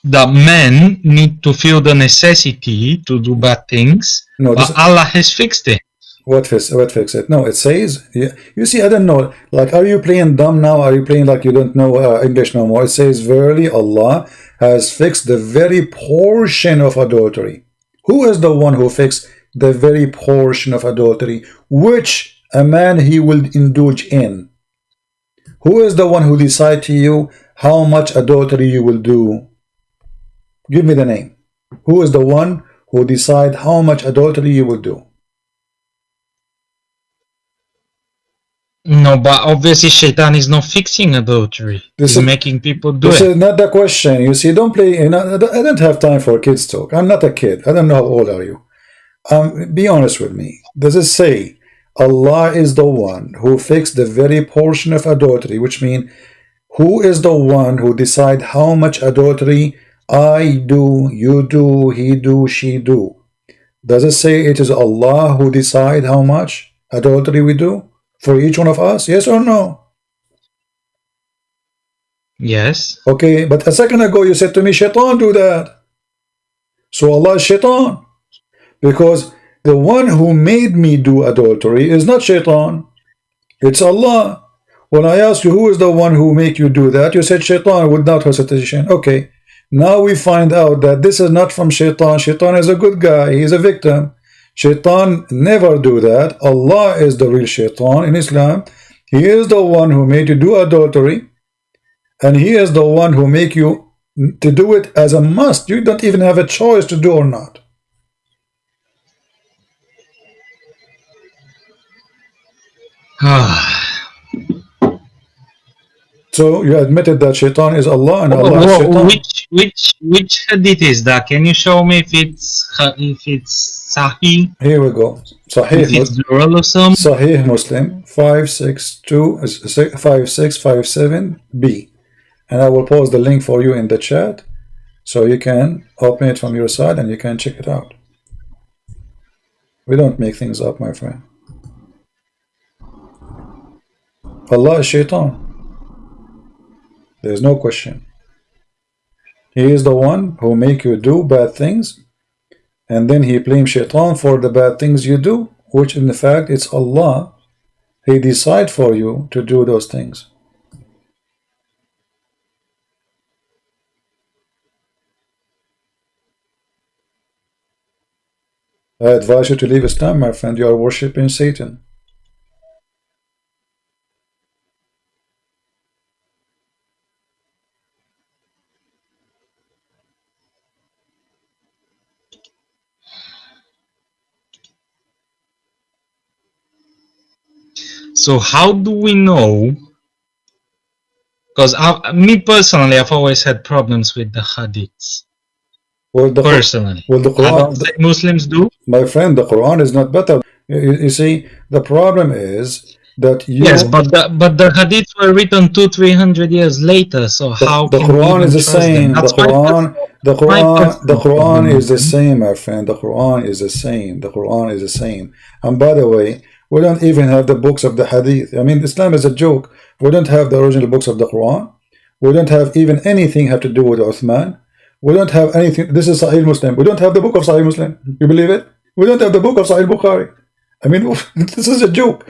The men need to feel the necessity to do bad things, but Allah has fixed it. What fix it? No, it says, you see, I don't know, like, are you playing dumb now? Are you playing like you don't know English no more? It says, verily Allah has fixed the very portion of adultery. Who is the one who fixed the very portion of adultery, which a man he will indulge in? Who is the one who decide to you how much adultery you will do? Give me the name. Who is the one who decide how much adultery you will do? No, but obviously Shaitan is not fixing adultery. He's making people do it. This is not the question. You see, don't play. I don't have time for kids talk. I'm not a kid. I don't know how old are you. Be honest with me. Does it say Allah is the one who fixed the very portion of adultery, which means who is the one who decide how much adultery I do, you do, he do, she do? Does it say it is Allah who decide how much adultery we do for each one of us? Yes or no? Yes. Okay, but a second ago you said to me, Shaitan do that. So Allah is Shaitan. Because the one who made me do adultery is not Shaitan. It's Allah. When I asked you who is the one who make you do that, you said Shaitan without hesitation. Okay. Now we find out that this is not from Shaitan. Shaitan is a good guy. He is a victim. Shaitan never do that. Allah is the real Shaitan in Islam. He is the one who made you do adultery. And he is the one who make you to do it as a must. You don't even have a choice to do or not. So you admitted that Shaitan is Allah and Allah is Shaitan. Which hadith is that? Can you show me if it's Sahih? Here we go. Sahih Muslim 5657B, and I will post the link for you in the chat so you can open it from your side and you can check it out. We don't make things up, my friend. Allah is Shaitan. There is no question. He is the one who make you do bad things, and then he blames Shaitan for the bad things you do, which in fact it's Allah. He decide for you to do those things. I advise you to leave Islam, my friend. You are worshipping Satan. So how do we know? Because me personally, I've always had problems with the hadiths. Well, personally, well, the Quran, Muslims do. My friend, the Quran is not better. You see, the problem is that you. Yes, but the hadiths were written 200-300 years later. So how the Quran is the same? The Quran is the same, my friend. The Quran is the same. The Quran is the same. And by the way, we don't even have the books of the hadith. I mean, Islam is a joke. We don't have the original books of the Quran. We don't have even anything have to do with Uthman. We don't have anything. This is Sahih Muslim. We don't have the book of Sahih Muslim. You believe it? We don't have the book of Sahih Bukhari. I mean, this is a joke.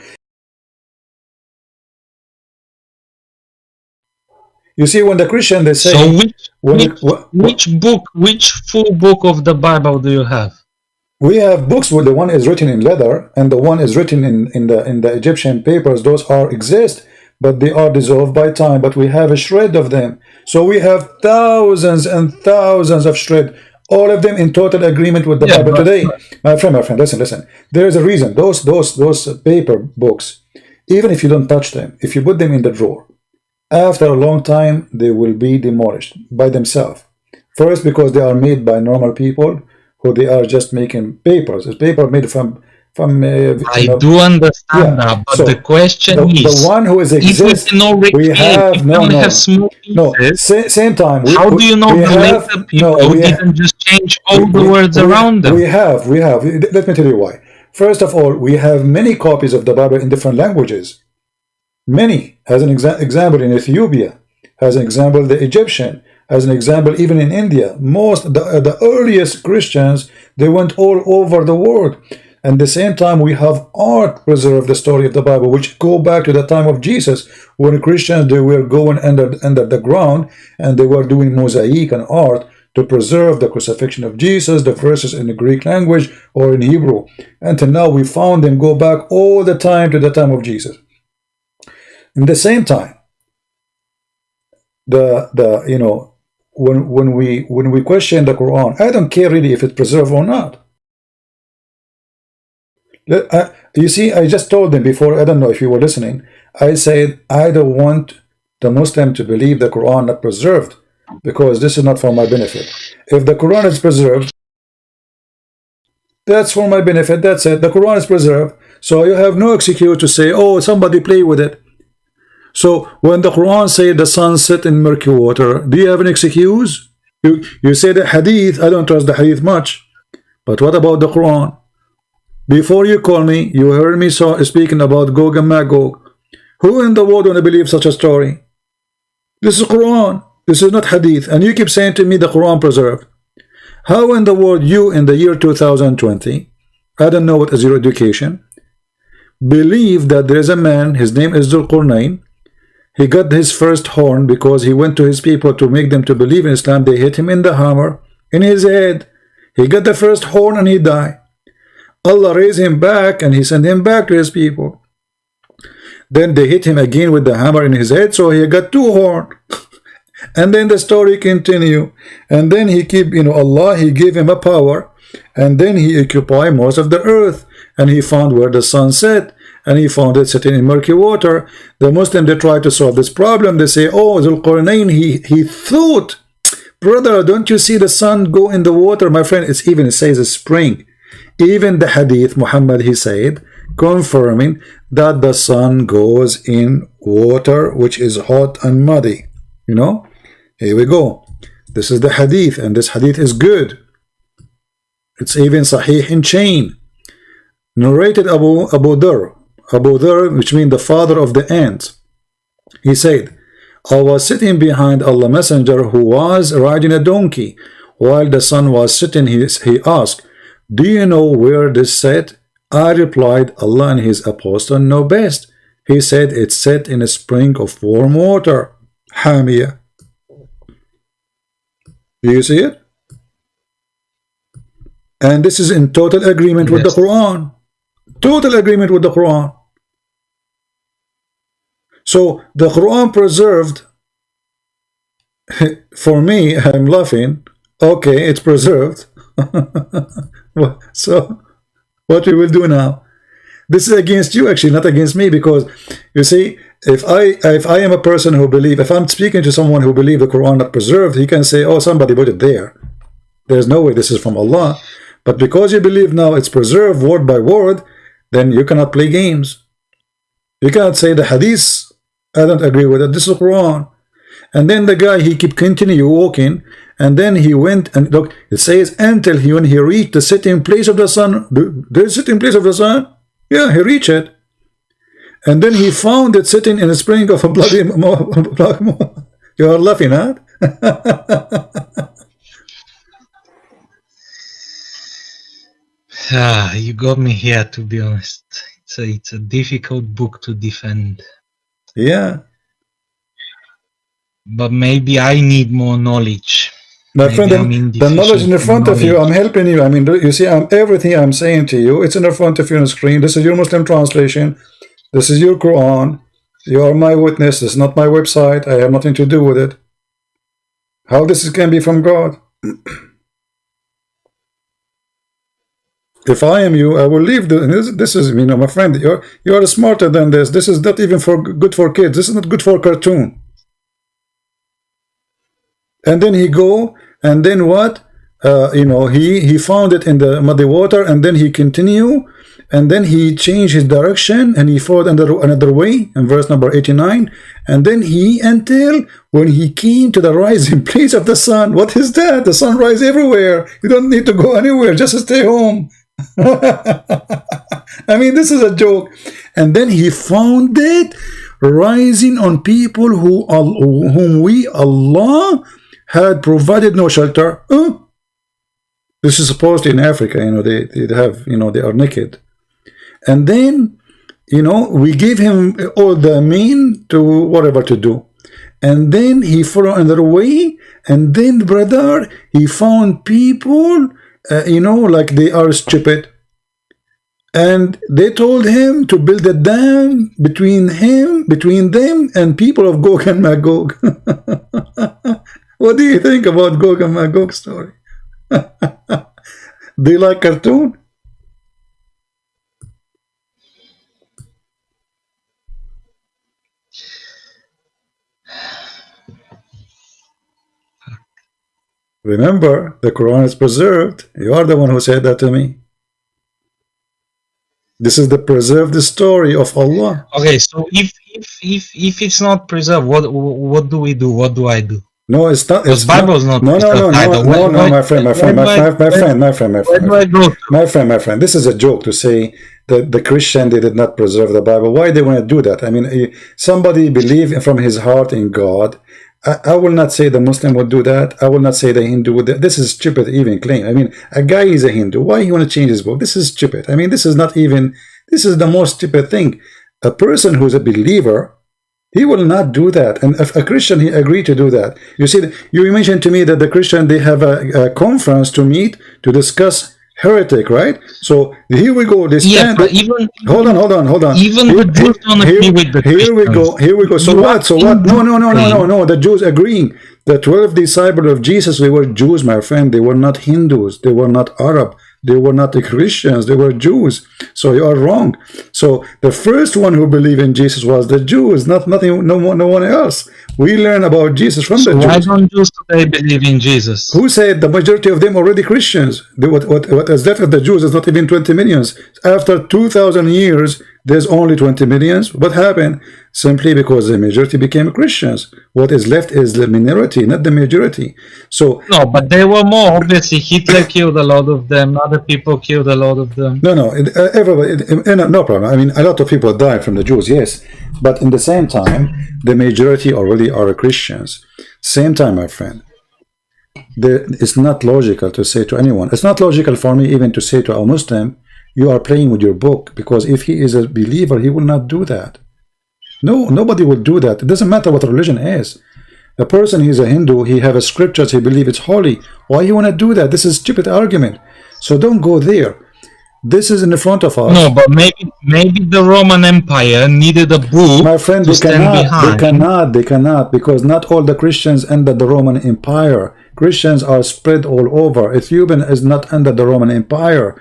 You see, when the Christian, they say... So which full book of the Bible do you have? We have books where the one is written in leather and the one is written in the Egyptian papers. Those exist, but they are dissolved by time. But we have a shred of them. So we have thousands and thousands of shred, all of them in total agreement with the Bible today. My friend, listen. There is a reason. Those paper books, even if you don't touch them, if you put them in the drawer, after a long time they will be demolished by themselves. First, because they are made by normal people who they are just making papers. It's paper made from I do understand that, but so the question is, the one who is exists, we have same time. How do you know the later people didn't just change all the words around them? We have. Let me tell you why. First of all, we have many copies of the Bible in different languages. Many, as an example, in Ethiopia, as an example, the Egyptian, as an example, even in India. The earliest Christians, they went all over the world. And at the same time, we have art preserve the story of the Bible, which go back to the time of Jesus, when Christians, they were going under the ground and they were doing mosaic and art to preserve the crucifixion of Jesus, the verses in the Greek language or in Hebrew. Until now, we found them go back all the time to the time of Jesus. In the same time, when we question the Quran, I don't care really if it's preserved or not. You see, I just told them before, I don't know if you were listening, I said I don't want the Muslim to believe the Quran not preserved, because this is not for my benefit. If the Quran is preserved, that's for my benefit, that's it. The Quran is preserved, so you have no excuse to say, oh, somebody play with it. So when the Quran says the sun set in murky water, do you have an excuse? You say the hadith, I don't trust the hadith much, but what about the Quran? Before you call me, you heard me speaking about Gog and Magog. Who in the world want to believe such a story? This is Quran. This is not hadith. And you keep saying to me the Quran preserved. How in the world you in the year 2020, I don't know what is your education, believe that there is a man, his name is Zulqarnain. He got his first horn because he went to his people to make them to believe in Islam. They hit him in the hammer, in his head. He got the first horn and he died. Allah raised him back and he sent him back to his people. Then they hit him again with the hammer in his head, so he got two horns. And then the story continue. And then he Allah, he gave him a power, and then he occupied most of the earth, and he found where the sun set, and he found it sitting in murky water. The Muslim, they try to solve this problem. They say, oh, Zulqarnain, he thought, brother, don't you see the sun go in the water? My friend, it says a spring. Even the hadith, Muhammad, he said, confirming that the sun goes in water which is hot and muddy. You know, here we go. This is the hadith, and this hadith is good. It's even sahih in chain. Narrated Abu Dhar, which means the father of the ants. He said, I was sitting behind Allah Messenger, who was riding a donkey. While the sun was sitting, he asked, do you know where this sat? I replied, Allah and his apostle know best. He said, it's set in a spring of warm water. Hamia. Do you see it? And this is in total agreement with the Quran. Total agreement with the Quran. So the Quran preserved, for me, I'm laughing. Okay, it's preserved. So what we will do now? This is against you, actually, not against me, because you see, if I am a person who believe, if I'm speaking to someone who believe the Quran not preserved, he can say, oh, somebody put it there. There's no way this is from Allah. But because you believe now it's preserved word by word, then you cannot play games. You cannot say the hadith, I don't agree with it, this is Quran. And then the guy, he keep continue walking, and then he went, and look, it says, until when he reached the sitting place of the sun, the sitting place of the sun, yeah, he reached it. And then he found it sitting in a spring of a bloody. You are laughing, huh? You got me here, to be honest. It's a difficult book to defend. Yeah. But maybe I need more knowledge. My friend, the knowledge in front of you, I'm helping you. I mean, you see, everything I'm saying to you, it's in front of you on the screen. This is your Muslim translation. This is your Quran. You are my witness. This is not my website. I have nothing to do with it. How this can be from God? If I am you, I will leave. This is, you know, my friend. You are smarter than this. This is not even good for kids. This is not good for cartoon. And then he go, and then what? You know, he found it in the muddy water, and then he continue, and then he changed his direction, and he followed another way in verse number 89, and then until when he came to the rising place of the sun. What is that? The sun rise everywhere. You don't need to go anywhere. Just stay home. I mean, this is a joke. And then he found it rising on people whom we, Allah, had provided no shelter. This is supposed in Africa, you know, they have, you know, they are naked. And then, you know, we gave him all the mean to whatever to do. And then he followed another way. And then, brother, he found people, you know, like they are stupid. And they told him to build a dam between them and people of Gog and Magog. What do you think about Gog and Magog story? Do you like cartoon? Remember, the Quran is preserved. You are the one who said that to me. This is the preserved story of Allah. Okay, so if it's not preserved, what do we do? What do I do? No, it's not. It's Bible is not. No, my friend. This is a joke to say that the Christian, they did not preserve the Bible. Why they want to do that? I mean, somebody believe from his heart in God. I will not say the Muslim would do that. I will not say the Hindu would. This is stupid even claim. I mean, a guy is a Hindu. Why he want to change his book? This is stupid. I mean, this is not even. This is the most stupid thing. A person who's a believer, he will not do that. And if a Christian, he agreed to do that. You see, you mentioned to me that the Christian, they have a conference to meet to discuss heretic, right? So here we go. They stand. Yeah, but even hold on. Even the Jews don't agree with the Christians. Here we go. So what? No. The Jews agreeing. The 12 disciples of Jesus, they were Jews, my friend. They were not Hindus. They were not Arab. They were not the Christians, they were Jews. So you are wrong. So the first one who believed in Jesus was the Jews, no one else. We learn about Jesus from the Jews. Why don't Jews today believe in Jesus? Who said the majority of them already Christians? What is left of the Jews is not even 20 millions. After 2,000 years, there's only 20 millions. What happened? Simply because the majority became Christians. What is left is the minority, not the majority. So no, but they were more. Obviously, Hitler killed a lot of them. Other people killed a lot of them. No, everybody, no problem. I mean, a lot of people died from the Jews, yes, but in the same time, the majority already are Christians. Same time, my friend. It's not logical to say to anyone. It's not logical for me even to say to a Muslim, you are playing with your book, because if he is a believer, he will not do that. No, nobody will do that. It doesn't matter what religion is. A person, he's a Hindu, he have a scriptures, he believe it's holy. Why you want to do that? This is a stupid argument. So don't go there. This is in the front of us. No, but maybe the Roman Empire needed a book. My friend, they cannot, because not all the Christians under the Roman Empire. Christians are spread all over. Ethiopian is not under the Roman Empire,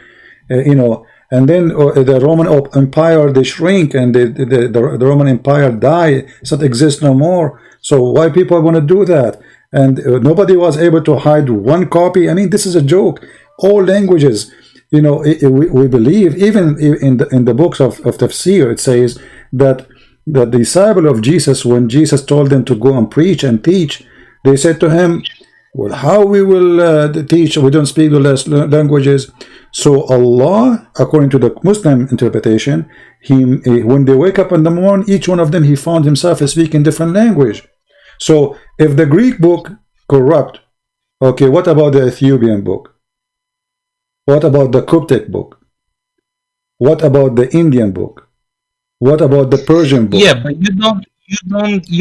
you know. And then the Roman Empire, they shrink, and the Roman Empire die, so it exists no more. So why people want to do that? And nobody was able to hide one copy. I mean, this is a joke. All languages, you know, we believe, even in the books of Tafsir, it says that the disciple of Jesus, when Jesus told them to go and preach and teach, they said to him, well, how we will teach? We don't speak the languages. So Allah, according to the Muslim interpretation, when they wake up in the morning, each one of them, he found himself speaking different language. So if the Greek book corrupt, okay, what about the Ethiopian book? What about the Coptic book? What about the Indian book? What about the Persian book? Yeah, but you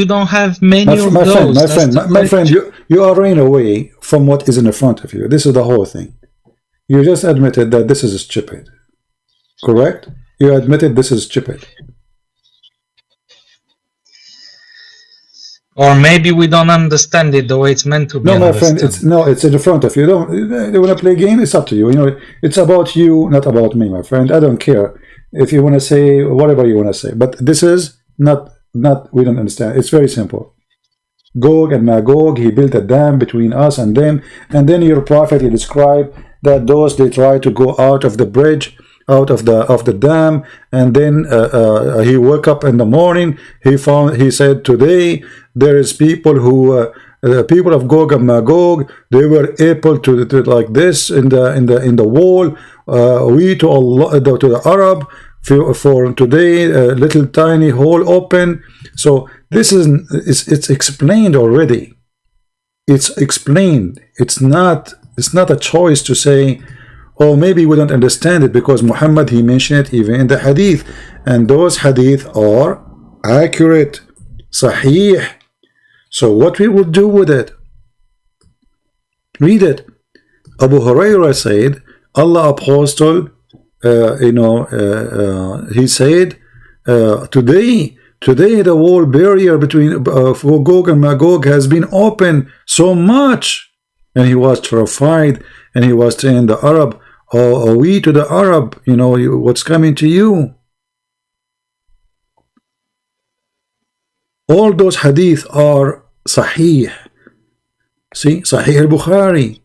don't have many of those. My friend, you are running away from what is in the front of you. This is the whole thing. You just admitted that this is stupid. Correct? You admitted this is stupid. Or maybe we don't understand it the way it's meant to be. No, my friend, it's in the front of you. You want to play a game? It's up to you. You know, it's about you, not about me, my friend. I don't care if you want to say whatever you want to say. But this is not. We don't understand. It's very simple. Gog and Magog, he built a dam between us and them, and then your prophet, he described that those, they try to go out of the bridge, out of the dam, and then he woke up in the morning, he said, today there is people who people of Gog and Magog, they were able to like this in the wall, we to Allah, to the Arab, for today, a little tiny hole open. So this it's explained already. It's explained. It's not a choice to say, oh, maybe we don't understand it, because Muhammad, he mentioned it even in the hadith, and those hadith are accurate, sahih. So what we will do with it? Read it. Abu Hurairah said, Allah apostle, he said, today the wall barrier between Gog and Magog has been opened so much, and he was terrified, and he was saying, the Arab, oh, we to the Arab, you know, what's coming to you? All those hadith are sahih. See, Sahih al-Bukhari.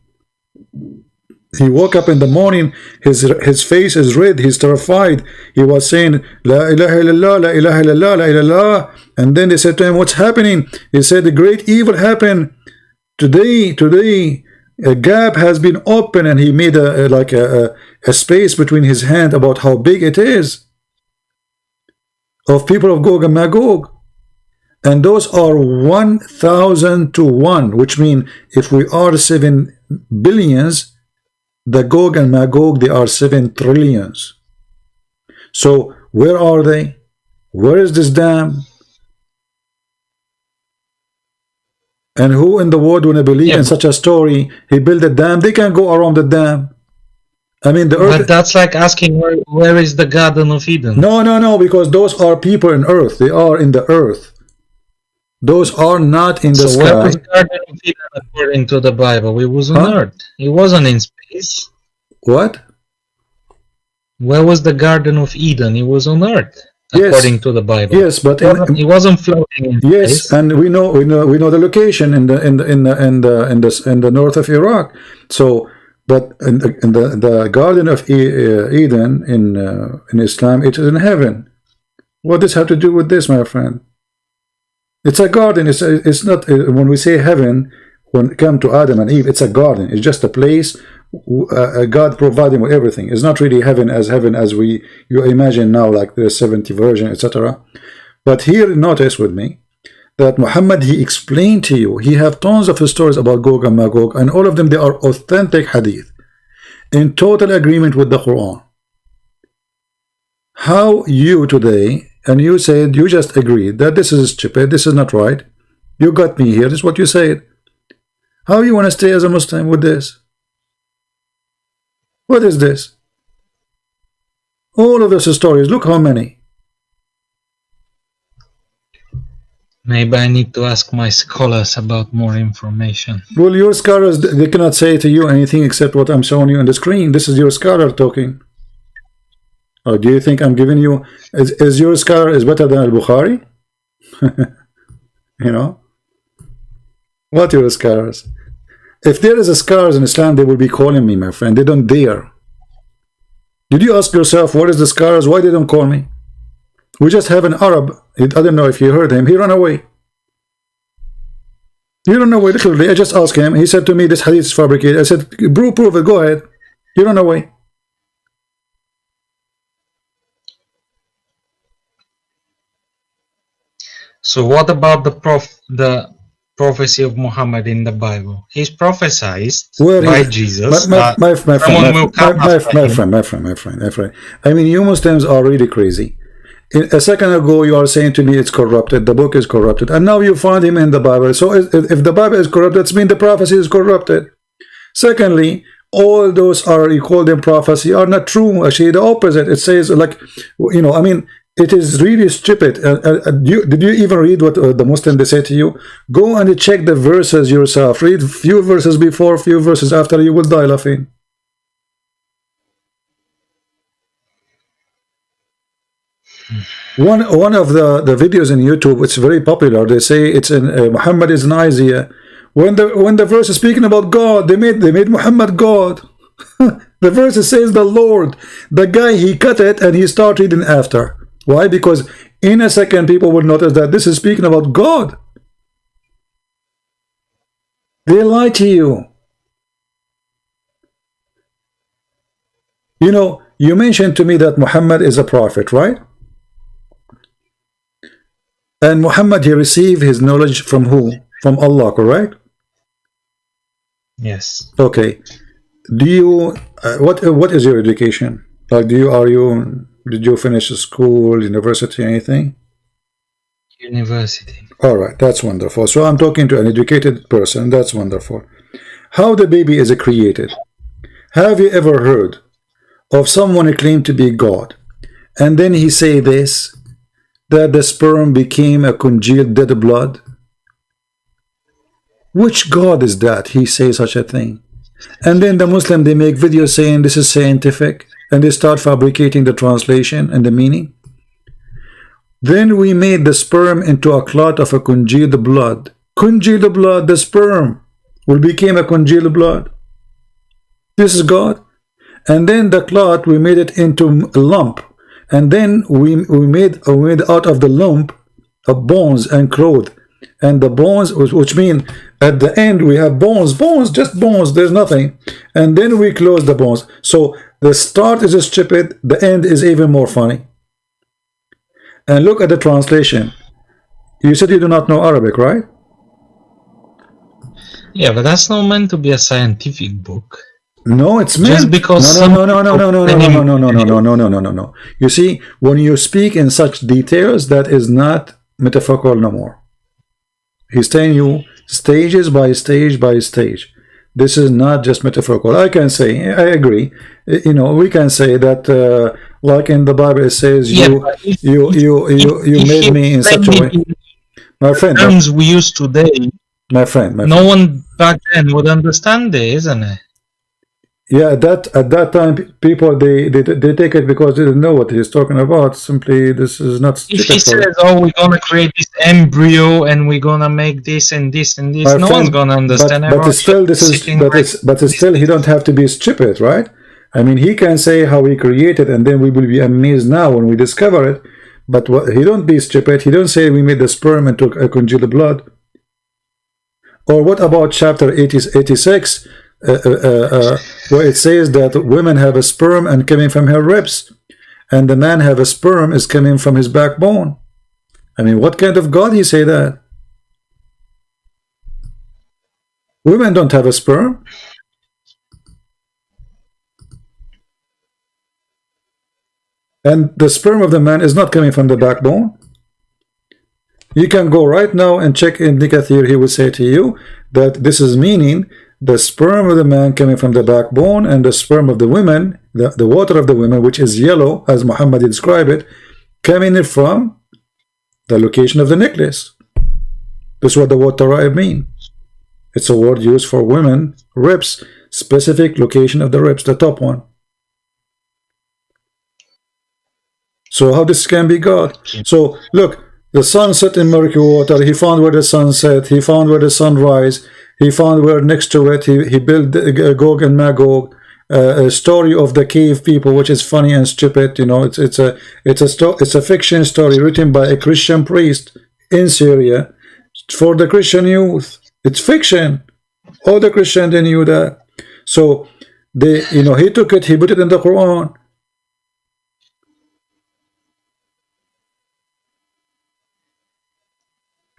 He woke up in the morning, his face is red, he's terrified. He was saying, La ilaha illallah, la ilaha illallah, la ilaha. And then they said to him, what's happening? He said, the great evil happened. Today, a gap has been opened, and he made a space between his hand about how big it is, of people of Gog and Magog. And those are 1,000 to 1, which means if we are 7 billions, the Gog and Magog, they are 7 trillions. So where are they? Where is this dam? And who in the world would believe in such a story? He built a dam. They can go around the dam. I mean, the earth. But that's like asking where is the Garden of Eden? No, because those are people in earth. They are in the earth. Those are not in the sky. Where was the Garden of Eden according to the Bible? It was on earth. It wasn't in space. What? Where was the Garden of Eden? It was on earth, according to the Bible. Yes, but it wasn't floating in space. And we know the location in the north of Iraq. So, but in the Garden of Eden in Islam, it is in heaven. What does have to do with this, my friend? It's a garden. It's not when we say heaven. When it comes to Adam and Eve, it's a garden. It's just a place God providing with everything. It's not really heaven as you imagine now, like the 70 version, etc. But here, notice with me that Muhammad, he explained to you. He have tons of stories about Gog and Magog, and all of them, they are authentic hadith in total agreement with the Quran. How you today, and you said you just agreed that this is stupid, this is not right. You got me here. This is what you said. How you want to stay as a Muslim with this? What is this? All of those stories, look how many. Maybe I need to ask my scholars about more information. Well, your scholars, they cannot say to you anything except what I'm showing you on the screen. This is your scholar talking. Or do you think I'm giving you... Is your scholar is better than Al-Bukhari? You know? What are your scholars? If there is a scholars in Islam, they will be calling me, my friend. They don't dare. Did you ask yourself, what is the scholars? Why they don't call me? We just have an Arab. I don't know if you heard him. He ran away. He ran away, literally. I just asked him. He said to me, this hadith is fabricated. I said, prove it. Go ahead. He ran away. So what about the prophecy of Muhammad in the Bible? He's prophesied by Jesus. My friend. I mean, you Muslims are really crazy. A second ago, you are saying to me it's corrupted. The book is corrupted, and now you find him in the Bible. So, if the Bible is corrupted, that means the prophecy is corrupted. Secondly, all those you call them prophecy are not true. Actually, the opposite. It says, like, you know, I mean, it is really stupid. Did you even read what the Muslim they say to you? Go and check the verses yourself. Read few verses before, few verses after. You will die laughing. One of the videos in YouTube, it's very popular. They say it's in Muhammad is in Isaiah. When the verse is speaking about God, they made Muhammad God. The verse says the Lord. The guy, he cut it and he started reading after. Why? Because in a second people will notice that this is speaking about God. They lie to you. You know, you mentioned to me that Muhammad is a prophet, right? And Muhammad, he received his knowledge from who? From Allah, correct? Yes. Okay. Do you what is your education? Like, did you finish school, university, anything? University. All right, that's wonderful. So I'm talking to an educated person. That's wonderful. How the baby is created? Have you ever heard of someone who claimed to be God, and then he say this, that the sperm became a congealed dead blood? Which God is that? He says such a thing. And then the Muslim, they make videos saying this is scientific, and they start fabricating the translation and the meaning. Then we made the sperm into a clot of a congealed blood. Congealed blood, the sperm will become a congealed blood. This is God. And then the clot, we made it into a lump. And then we made out of the lump of bones and cloth. And the bones, which mean at the end we have bones, just bones, there's nothing. And then we close the bones. So the start is stupid, the end is even more funny. And look at the translation. You said you do not know Arabic, right? Yeah, but that's not meant to be a scientific book. No, it's meant. Just because no. You see, when you speak in such details, that is not metaphorical no more. He's telling you stages by stage by stage. This is not just metaphorical. I can say, I agree. You know, we can say that, like in the Bible, it says, you made me in such a way. My friend, terms we use today. My friend. No one back then would understand it, isn't it? Yeah, at that time, people they take it because they didn't know what he's talking about. Simply, this is not If he stupid. says, "Oh, we're gonna create this embryo and we're gonna make this and this and this," My no one's friend, gonna understand. but Everyone's still, just this is sitting like but still, he don't have to be stupid, right? I mean, he can say how he created, and then we will be amazed now when we discover it. But what, he don't be stupid. He don't say we made the sperm and took congealed blood. Or what about chapter 86, where it says that women have a sperm and coming from her ribs, and the man have a sperm is coming from his backbone? I mean, what kind of God he say that? Women don't have a sperm. And the sperm of the man is not coming from the backbone. You can go right now and check in Kathir. He will say to you that this is meaning the sperm of the man coming from the backbone, and the sperm of the women, the water of the women, which is yellow, as Muhammad described it, coming from the location of the necklace. This is what the word Tara'ib mean. It's a word used for women, ribs, specific location of the ribs, the top one. So how this can be God? So look, the sun set in murky water. He found where the sun set. He found where the sun rise. He found where next to it. He built Gog and Magog. A story of the cave people, which is funny and stupid. You know, it's a fiction story written by a Christian priest in Syria for the Christian youth. It's fiction. All the Christians, they knew that. So they, you know, he took it. He put it in the Quran.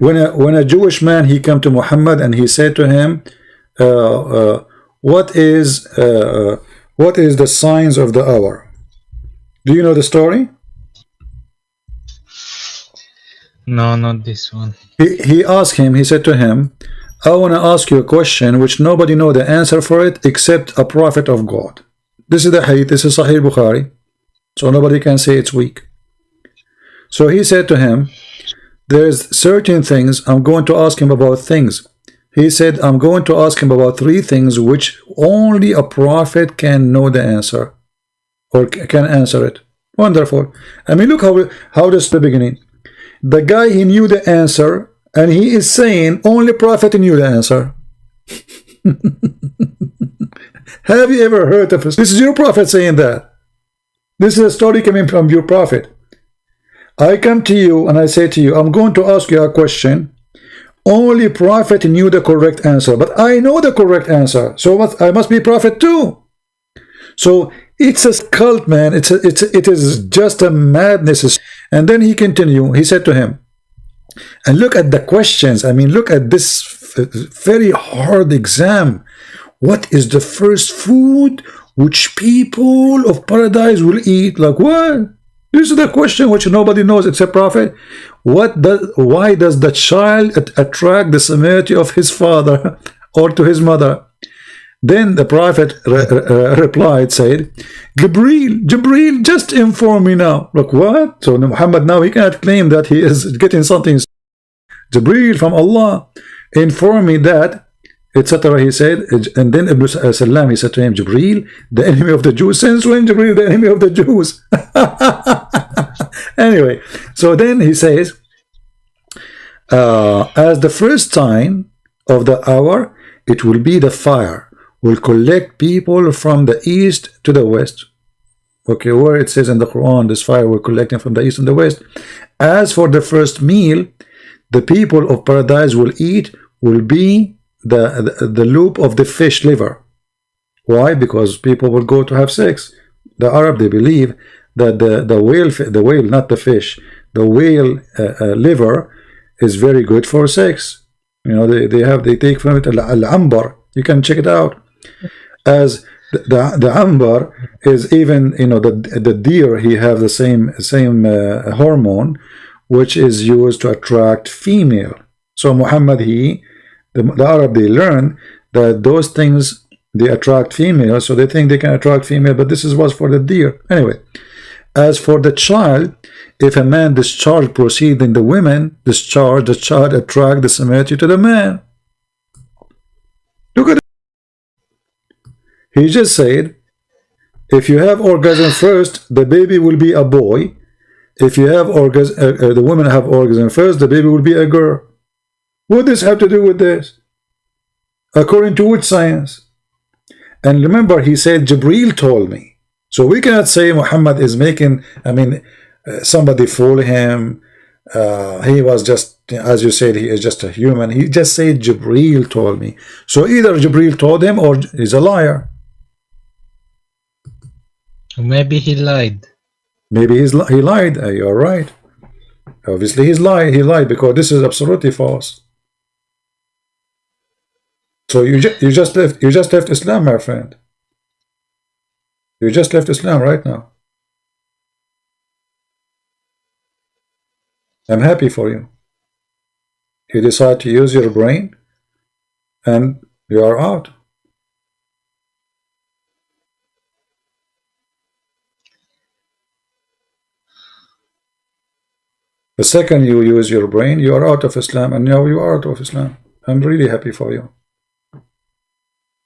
When a Jewish man, he came to Muhammad and he said to him, what is the signs of the hour? Do you know the story? No, not this one. He asked him, he said to him, I want to ask you a question which nobody know the answer for it except a prophet of God. This is the hadith, this is Sahih Bukhari, so nobody can say it's weak. So he said to him, there's certain things, I'm going to ask him about things. He said, I'm going to ask him about 3 things which only a prophet can know the answer, or can answer it. Wonderful. I mean, look how this is the beginning. The guy, he knew the answer, and he is saying only prophet knew the answer. Have you ever heard of this? This is your prophet saying that. This is a story coming from your prophet. I come to you and I say to you, I'm going to ask you a question. Only prophet knew the correct answer, but I know the correct answer. So what? I must be prophet too. So it's a cult, man. It is just a madness. And then he continued. He said to him, and look at the questions. I mean, look at this very hard exam. What is the first food which people of paradise will eat? Like what? This is the question which nobody knows except prophet. Why does the child attract the similarity of his father or to his mother? Then the prophet replied, said, Jibreel, just inform me now. Look, what? So Muhammad now, he cannot claim that he is getting something. Jibreel from Allah, inform me that, etc. He said, and then Ibn Salam, he said to him, Jibreel, the enemy of the Jews. Since when Jibreel, the enemy of the Jews? Anyway, so then he says, as the first sign of the hour, it will be the fire, will collect people from the east to the west. Okay, where it says in the Quran, this fire will collect them from the east and the west. As for the first meal, the people of paradise will eat will be the loop of the fish liver. Why? Because people will go to have sex. The Arab, they believe that the whale, not the fish, the whale liver is very good for sex. You know, they take from it al-ambar. You can check it out. As the ambar is even, you know, the deer, he have the same hormone which is used to attract female. So Muhammad, the Arab, they learn that those things, they attract female, so they think they can attract female, but this was for the deer. Anyway, as for the child, if a man discharge proceed in the women discharge, the child attract the similarity to the man. Look at it. He just said, if you have orgasm first, the baby will be a boy. If you have orgasm, the women have orgasm first, the baby will be a girl. What does this have to do with this? According to which science? And remember, he said, Jibreel told me. So we cannot say Muhammad is making, somebody fool him. He was just, as you said, he is just a human. He just said, Jibreel told me. So either Jibreel told him or he's a liar. Maybe he lied. Maybe he lied. You're right. Obviously, he's lied. He lied because this is absolutely false. So you just left Islam, my friend. You just left Islam right now. I'm happy for you. You decide to use your brain, and you are out. The second you use your brain, you are out of Islam, and now you are out of Islam. I'm really happy for you.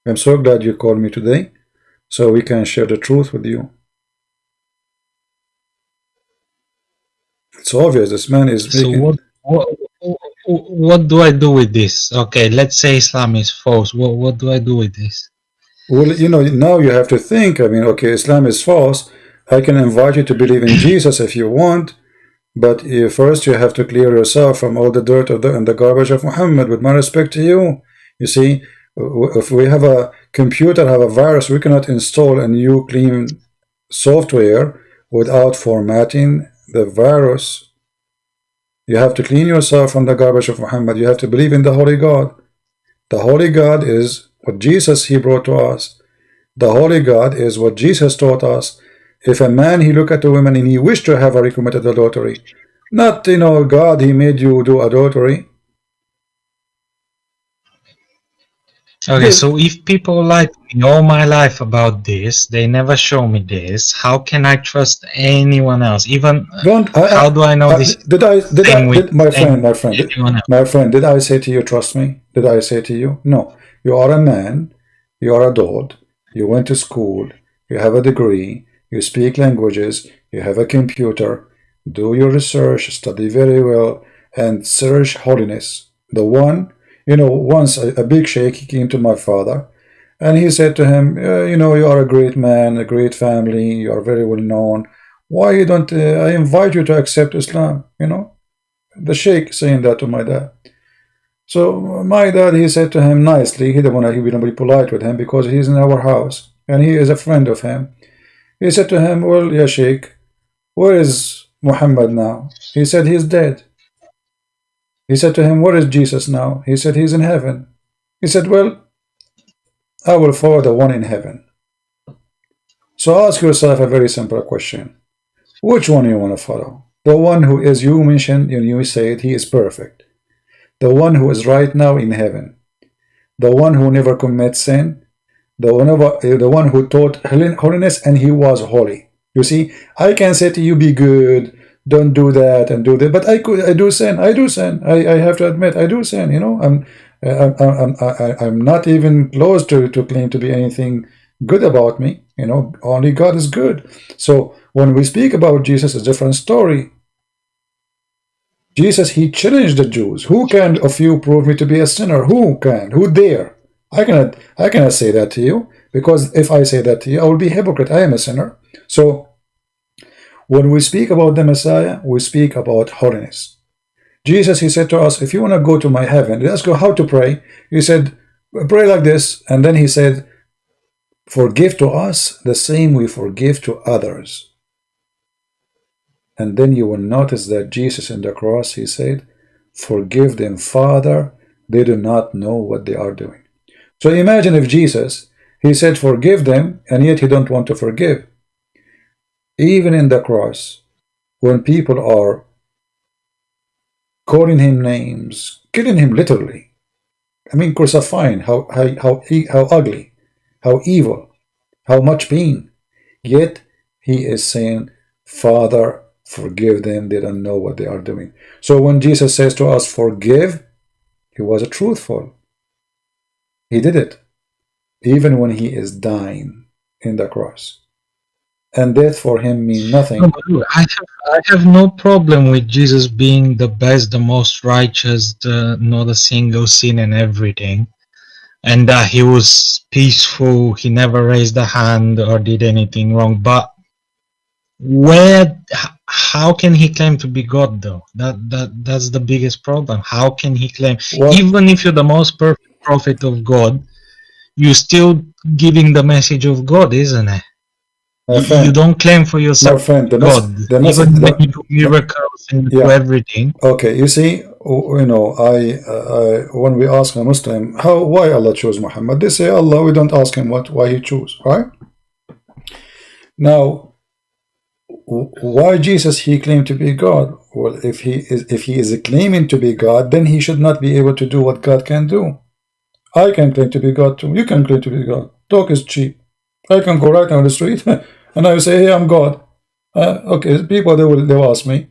I'm so glad you called me today, so we can share the truth with you. It's obvious this man is making... So what do I do with this? Okay, let's say Islam is false. What do I do with this? Well, you know, now you have to think. Okay, Islam is false. I can invite you to believe in Jesus if you want, but first you have to clear yourself from all the dirt and the garbage of Muhammad, with my respect to you. You see, if we have a computer, have a virus, we cannot install a new clean software without formatting the virus. You have to clean yourself from the garbage of Muhammad. You have to believe in the Holy God. The Holy God is what Jesus he brought to us. The Holy God is what Jesus taught us. If a man he look at a woman and he wished to have her, he committed adultery. Not, God he made you do adultery. Okay, so if people lie to me all my life about this, they never show me this, how can I trust anyone else? Even how do I know this? My friend, did I say to you, trust me? Did I say to you? No. You are a man, you are adult, you went to school, you have a degree, you speak languages, you have a computer, do your research, study very well, and search holiness. The one, once a big sheikh, he came to my father, and he said to him, you are a great man, a great family, you are very well known. Why you don't, I invite you to accept Islam, The sheikh saying that to my dad. So my dad, he said to him nicely, he didn't want to be polite with him because he's in our house, and he is a friend of him. He said to him, well, ya sheikh, where is Muhammad now? He said, he's dead. He said to him, where is Jesus now? He said, he's in heaven. He said, well, I will follow the one in heaven. So ask yourself a very simple question. Which one you want to follow? The one who, as you mentioned, and you said, he is perfect. The one who is right now in heaven. The one who never commits sin. The one who taught holiness, and he was holy. You see, I can say to you, be good, don't do that and do that, but I do sin. I have to admit, I do sin. I'm not even close to claim to be anything good about me. Only God is good. So when we speak about Jesus, it's a different story. Jesus, he challenged the Jews. Who can of you prove me to be a sinner? Who can? Who dare? I cannot say that to you, because if I say that to you, I will be a hypocrite. I am a sinner. So when we speak about the Messiah, we speak about holiness. Jesus, he said to us, if you want to go to my heaven, let's go how to pray. He said, pray like this. And then he said, forgive to us the same we forgive to others. And then you will notice that Jesus in the cross, he said, forgive them, Father, they do not know what they are doing. So imagine if Jesus, he said, forgive them, and yet he don't want to forgive. Even in the cross, when people are calling him names, killing him literally, crucifying, how ugly, how evil, how much pain, yet he is saying, Father, forgive them, they don't know what they are doing. So when Jesus says to us, forgive, he was truthful. He did it. even when he is dying in the cross. And death for him mean nothing. No, I have no problem with Jesus being the best, the most righteous, not a single sin and everything. And that he was peaceful, he never raised a hand or did anything wrong. But how can he claim to be God though? That's the biggest problem. How can he claim? Well, even if you're the most perfect prophet of God, you're still giving the message of God, isn't it? You don't claim for yourself God, even when you do miracles and do everything. Okay, you see, you know, when we ask a Muslim, why Allah chose Muhammad, they say Allah. We don't ask him why he chose, right? Now, why Jesus he claimed to be God? Well, if he is claiming to be God, then he should not be able to do what God can do. I can claim to be God too. You can claim to be God. Talk is cheap. I can go right down the street and I will say, hey, I'm God. Okay, people they will ask me,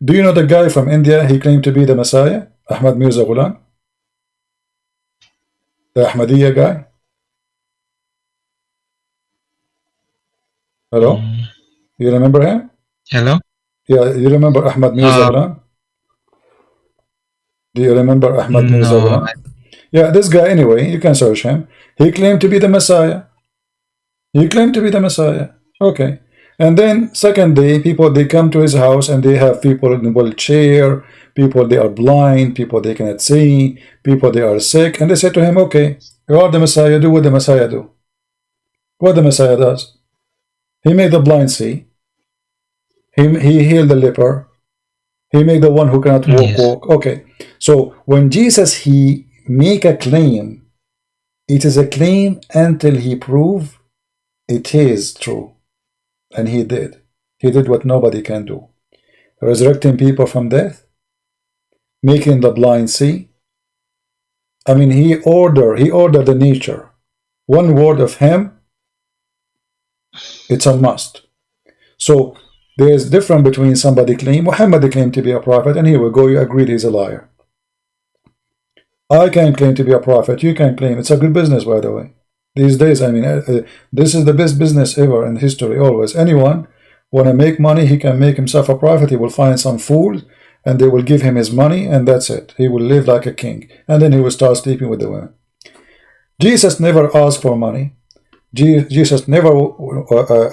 do you know the guy from India? He claimed to be the Messiah, Ahmad Mirza Ghulam, the Ahmadiyya guy. Hello, you remember him? Hello. Yeah, you remember Ahmad Mirza Ghulam? Do you remember Ahmad Mirza Ghulam? Yeah, this guy. Anyway, you can search him. He claimed to be the Messiah. He claimed to be the Messiah. Okay. And then second day, people they come to his house and they have people in wheelchair, people they are blind, people they cannot see, people they are sick, and they say to him, okay, you are the Messiah, do what the Messiah do. What the Messiah does? He made the blind see. He healed the leper. He made the one who cannot walk. Okay. So when Jesus he make a claim, it is a claim until he prove it is true. And he did. He did what nobody can do. Resurrecting people from death. Making the blind see. I mean, he ordered the nature. One word of him, it's a must. So there is difference between somebody claim, Muhammad claimed to be a prophet, and here we go, you agreed he's a liar. I can claim to be a prophet, you can claim. It's a good business, by the way. These days, I mean, this is the best business ever in history, always. Anyone want to make money, he can make himself a prophet. He will find some fool, and they will give him his money, and that's it. He will live like a king, and then he will start sleeping with the women. Jesus never asked for money. Jesus never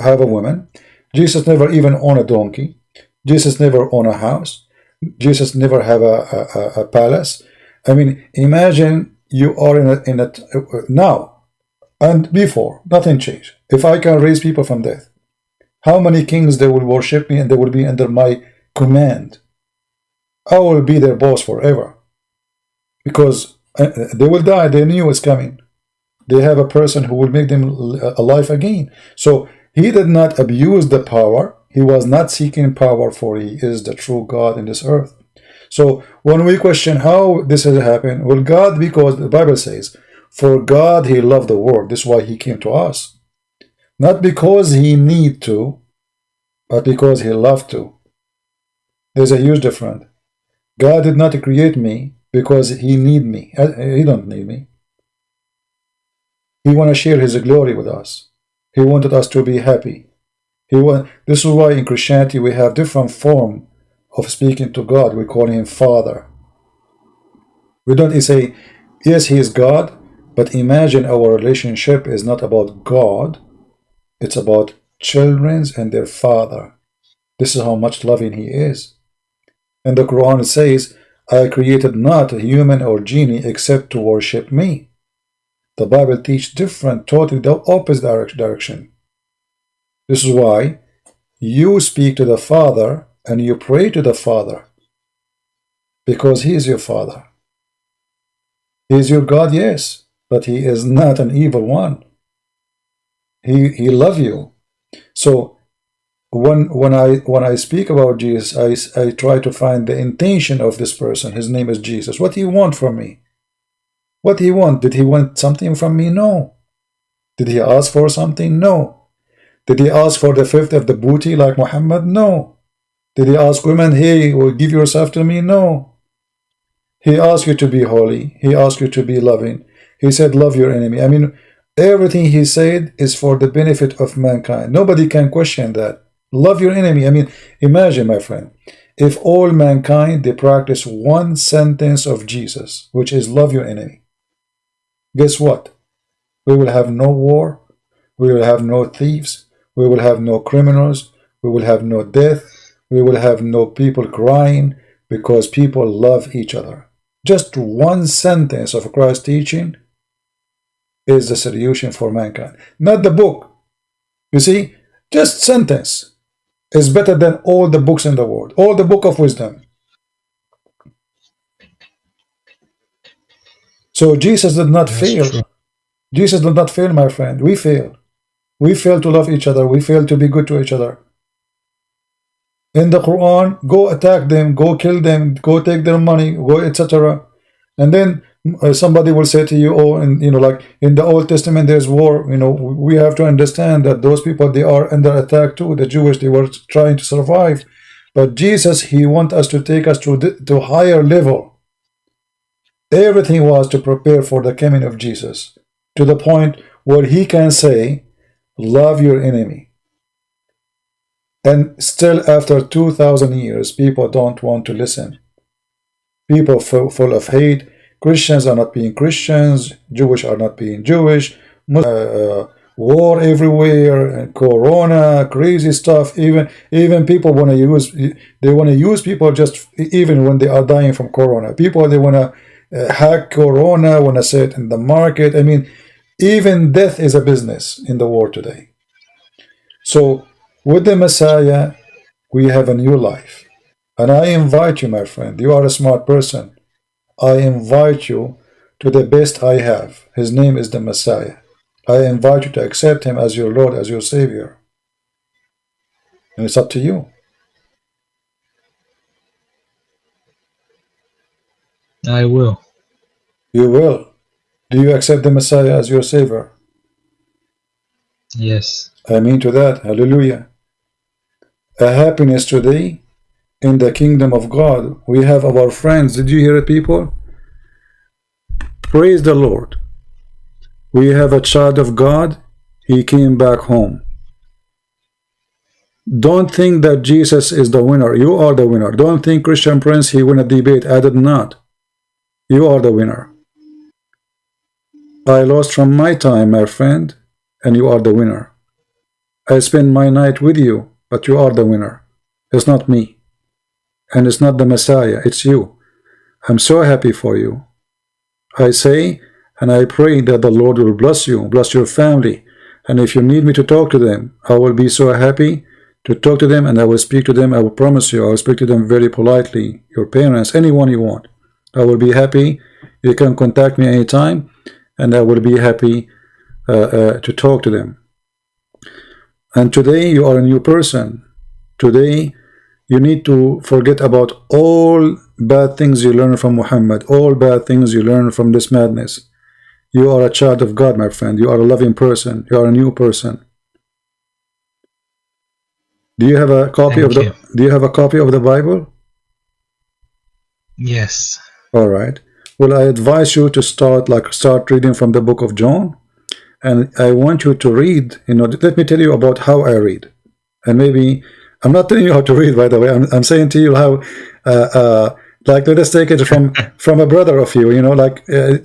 have a woman. Jesus never even own a donkey. Jesus never own a house. Jesus never have a palace. I mean, imagine you are in a now. And before, nothing changed. If I can raise people from death, how many kings they will worship me and they will be under my command? I will be their boss forever. Because they will die, they knew it's coming. They have a person who will make them alive again. So he did not abuse the power. He was not seeking power, for he is the true God in this earth. So when we question how this has happened, well, God, because the Bible says, for God, he loved the world. This is why he came to us. Not because he need to, but because he loved to. There's a huge difference. God did not create me because he need me. He don't need me. He want to share his glory with us. He wanted us to be happy. This is why in Christianity we have different form of speaking to God. We call him Father. We don't say, yes, he is God, but imagine our relationship is not about God, it's about children and their father. This is how much loving he is. And the Quran says, I created not a human or genie except to worship me. The Bible teaches different, totally the opposite direction. This is why you speak to the Father and you pray to the Father, because he is your Father. He is your God, yes, but he is not an evil one. He loves you. So when I speak about Jesus, I try to find the intention of this person. His name is Jesus. What do he want from me? What did he want? Did he want something from me? No. Did he ask for something? No. Did he ask for the fifth of the booty like Muhammad? No. Did he ask women, hey, will give yourself to me? No. He asked you to be holy. He asked you to be loving. He said, love your enemy. I mean, Everything he said is for the benefit of mankind. Nobody can question that. Love your enemy. I mean, imagine, my friend, if all mankind, they practice one sentence of Jesus, which is love your enemy. Guess what? We will have no war. We will have no thieves. We will have no criminals. We will have no death. We will have no people crying because people love each other. Just one sentence of Christ's teaching is the solution for mankind. Not the book. You see, just sentence is better than all the books in the world. All the book of wisdom. So Jesus did not fail. True. Jesus did not fail, my friend. We fail. We fail to love each other. We fail to be good to each other. In the Quran, go attack them, go kill them, go take their money, go etc. And then somebody will say to you, oh, and like in the Old Testament, there's war. We have to understand that those people, they are under attack too. The Jewish, they were trying to survive, but Jesus, he wants us to take us to higher level. Everything was to prepare for the coming of Jesus, to the point where he can say, love your enemy. And still, after 2,000 years, people don't want to listen. People full of hate. Christians are not being Christians. Jewish are not being Jewish. War everywhere. Corona, crazy stuff. Even people want to use. They want to use people just even when they are dying from Corona. People, they want to hack Corona. Want to say it in the market. I mean, even death is a business in the world today. So with the Messiah, we have a new life. And I invite you, my friend, you are a smart person. I invite you to the best I have. His name is the Messiah. I invite you to accept him as your Lord, as your Savior. And it's up to you. I will. You will. Do you accept the Messiah as your Savior? Yes. Amen to that. Hallelujah. A happiness today in the kingdom of God. We have our friends. Did you hear it, people? Praise the Lord. We have a child of God. He came back home. Don't think that Jesus is the winner. You are the winner. Don't think Christian Prince, he won a debate. I did not. You are the winner. I lost from my time, my friend, and you are the winner. I spend my night with you, but you are the winner. It's not me. And it's not the Messiah, it's you. I'm so happy for you. I say, and I pray that the Lord will bless you, bless your family. And if you need me to talk to them, I will be so happy to talk to them, and I will speak to them. I will promise you, I will speak to them very politely. Your parents, anyone you want. I will be happy. You can contact me anytime, and I will be happy to talk to them. And today you are a new person. Today you need to forget about all bad things you learn from Muhammad, all bad things you learn from this madness. You are a child of God, my friend. You are a loving person. You are a new person. Do you have a copy of the Do you have a copy of the Bible? Yes. All right. Well, I advise you to start reading from the book of John. And I want you to read, let me tell you about how I read. And maybe, I'm not telling you how to read, by the way. I'm saying to you how, let us take it from a brother of you,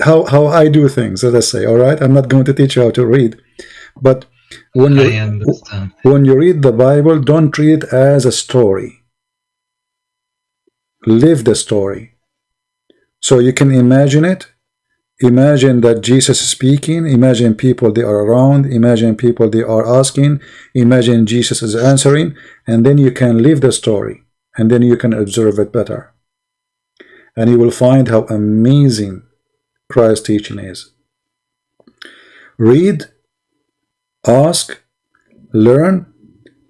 how I do things, let us say, all right? I'm not going to teach you how to read. But when you read the Bible, don't read it as a story. Live the story. So you can imagine it. Imagine that Jesus is speaking. Imagine people they are around. Imagine people they are asking. Imagine Jesus is answering. And then you can live the story. And then you can observe it better. And you will find how amazing Christ's teaching is. Read, ask, learn.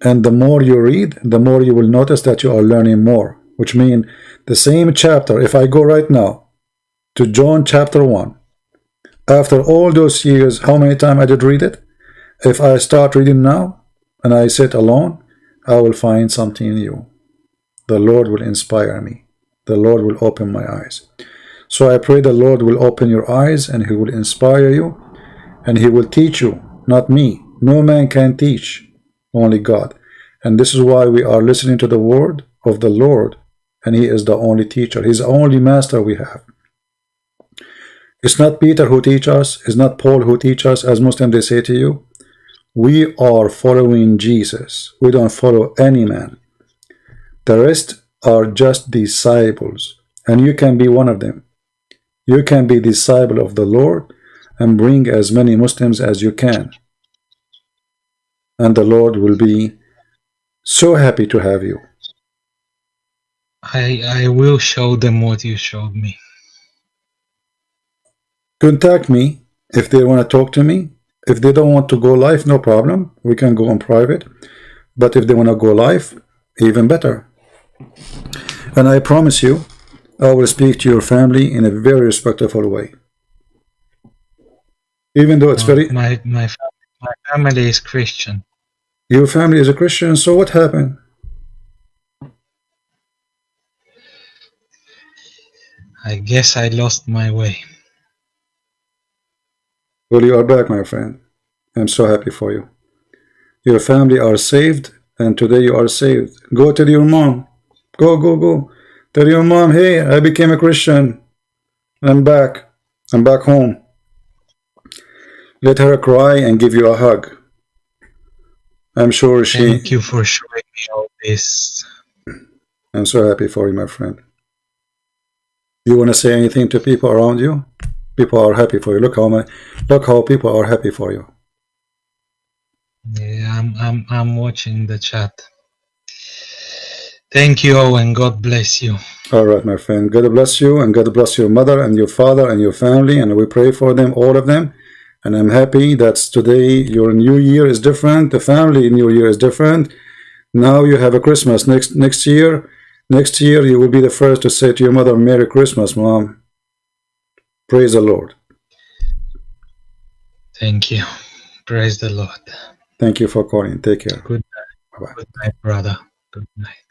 And the more you read, the more you will notice that you are learning more. Which means the same chapter, if I go right now to John chapter 1, after all those years, how many times I did read it? If I start reading now and I sit alone, I will find something new. The Lord will inspire me. The Lord will open my eyes. So I pray the Lord will open your eyes and He will inspire you. and he will teach you, not me. No man can teach, only God. And this is why we are listening to the word of the Lord, and he is the only teacher. He's the only master we have. It's not Peter who teaches us, it's not Paul who teaches us, as Muslims they say to you. We are following Jesus. We don't follow any man. The rest are just disciples, and you can be one of them. You can be disciple of the Lord and bring as many Muslims as you can. And the Lord will be so happy to have you. I will show them what you showed me. Contact me if they want to talk to me. If they don't want to go live, no problem. We can go on private. But if they want to go live, even better. And I promise you, I will speak to your family in a very respectful way. Even though it's my family is Christian. Your family is a Christian, so what happened? I guess I lost my way. Well, you are back, my friend. I'm so happy for you. Your family are saved, and today you are saved. Go tell your mom. Go. Tell your mom, hey, I became a Christian. I'm back. I'm back home. Let her cry and give you a hug. I'm sure she... Thank you for showing me all this. I'm so happy for you, my friend. You want to say anything to people around you? People are happy for you. Look how people are happy for you. Yeah, I'm watching the chat. Thank you, and God bless you. All right, my friend. God bless you, and God bless your mother and your father and your family, and we pray for them, all of them. And I'm happy that today your new year is different. The family new year is different. Now you have a Christmas. Next year you will be the first to say to your mother, Merry Christmas, Mom. Praise the Lord. Thank you. Praise the Lord. Thank you for calling. Take care. Good night. Bye-bye. Good night, brother. Good night.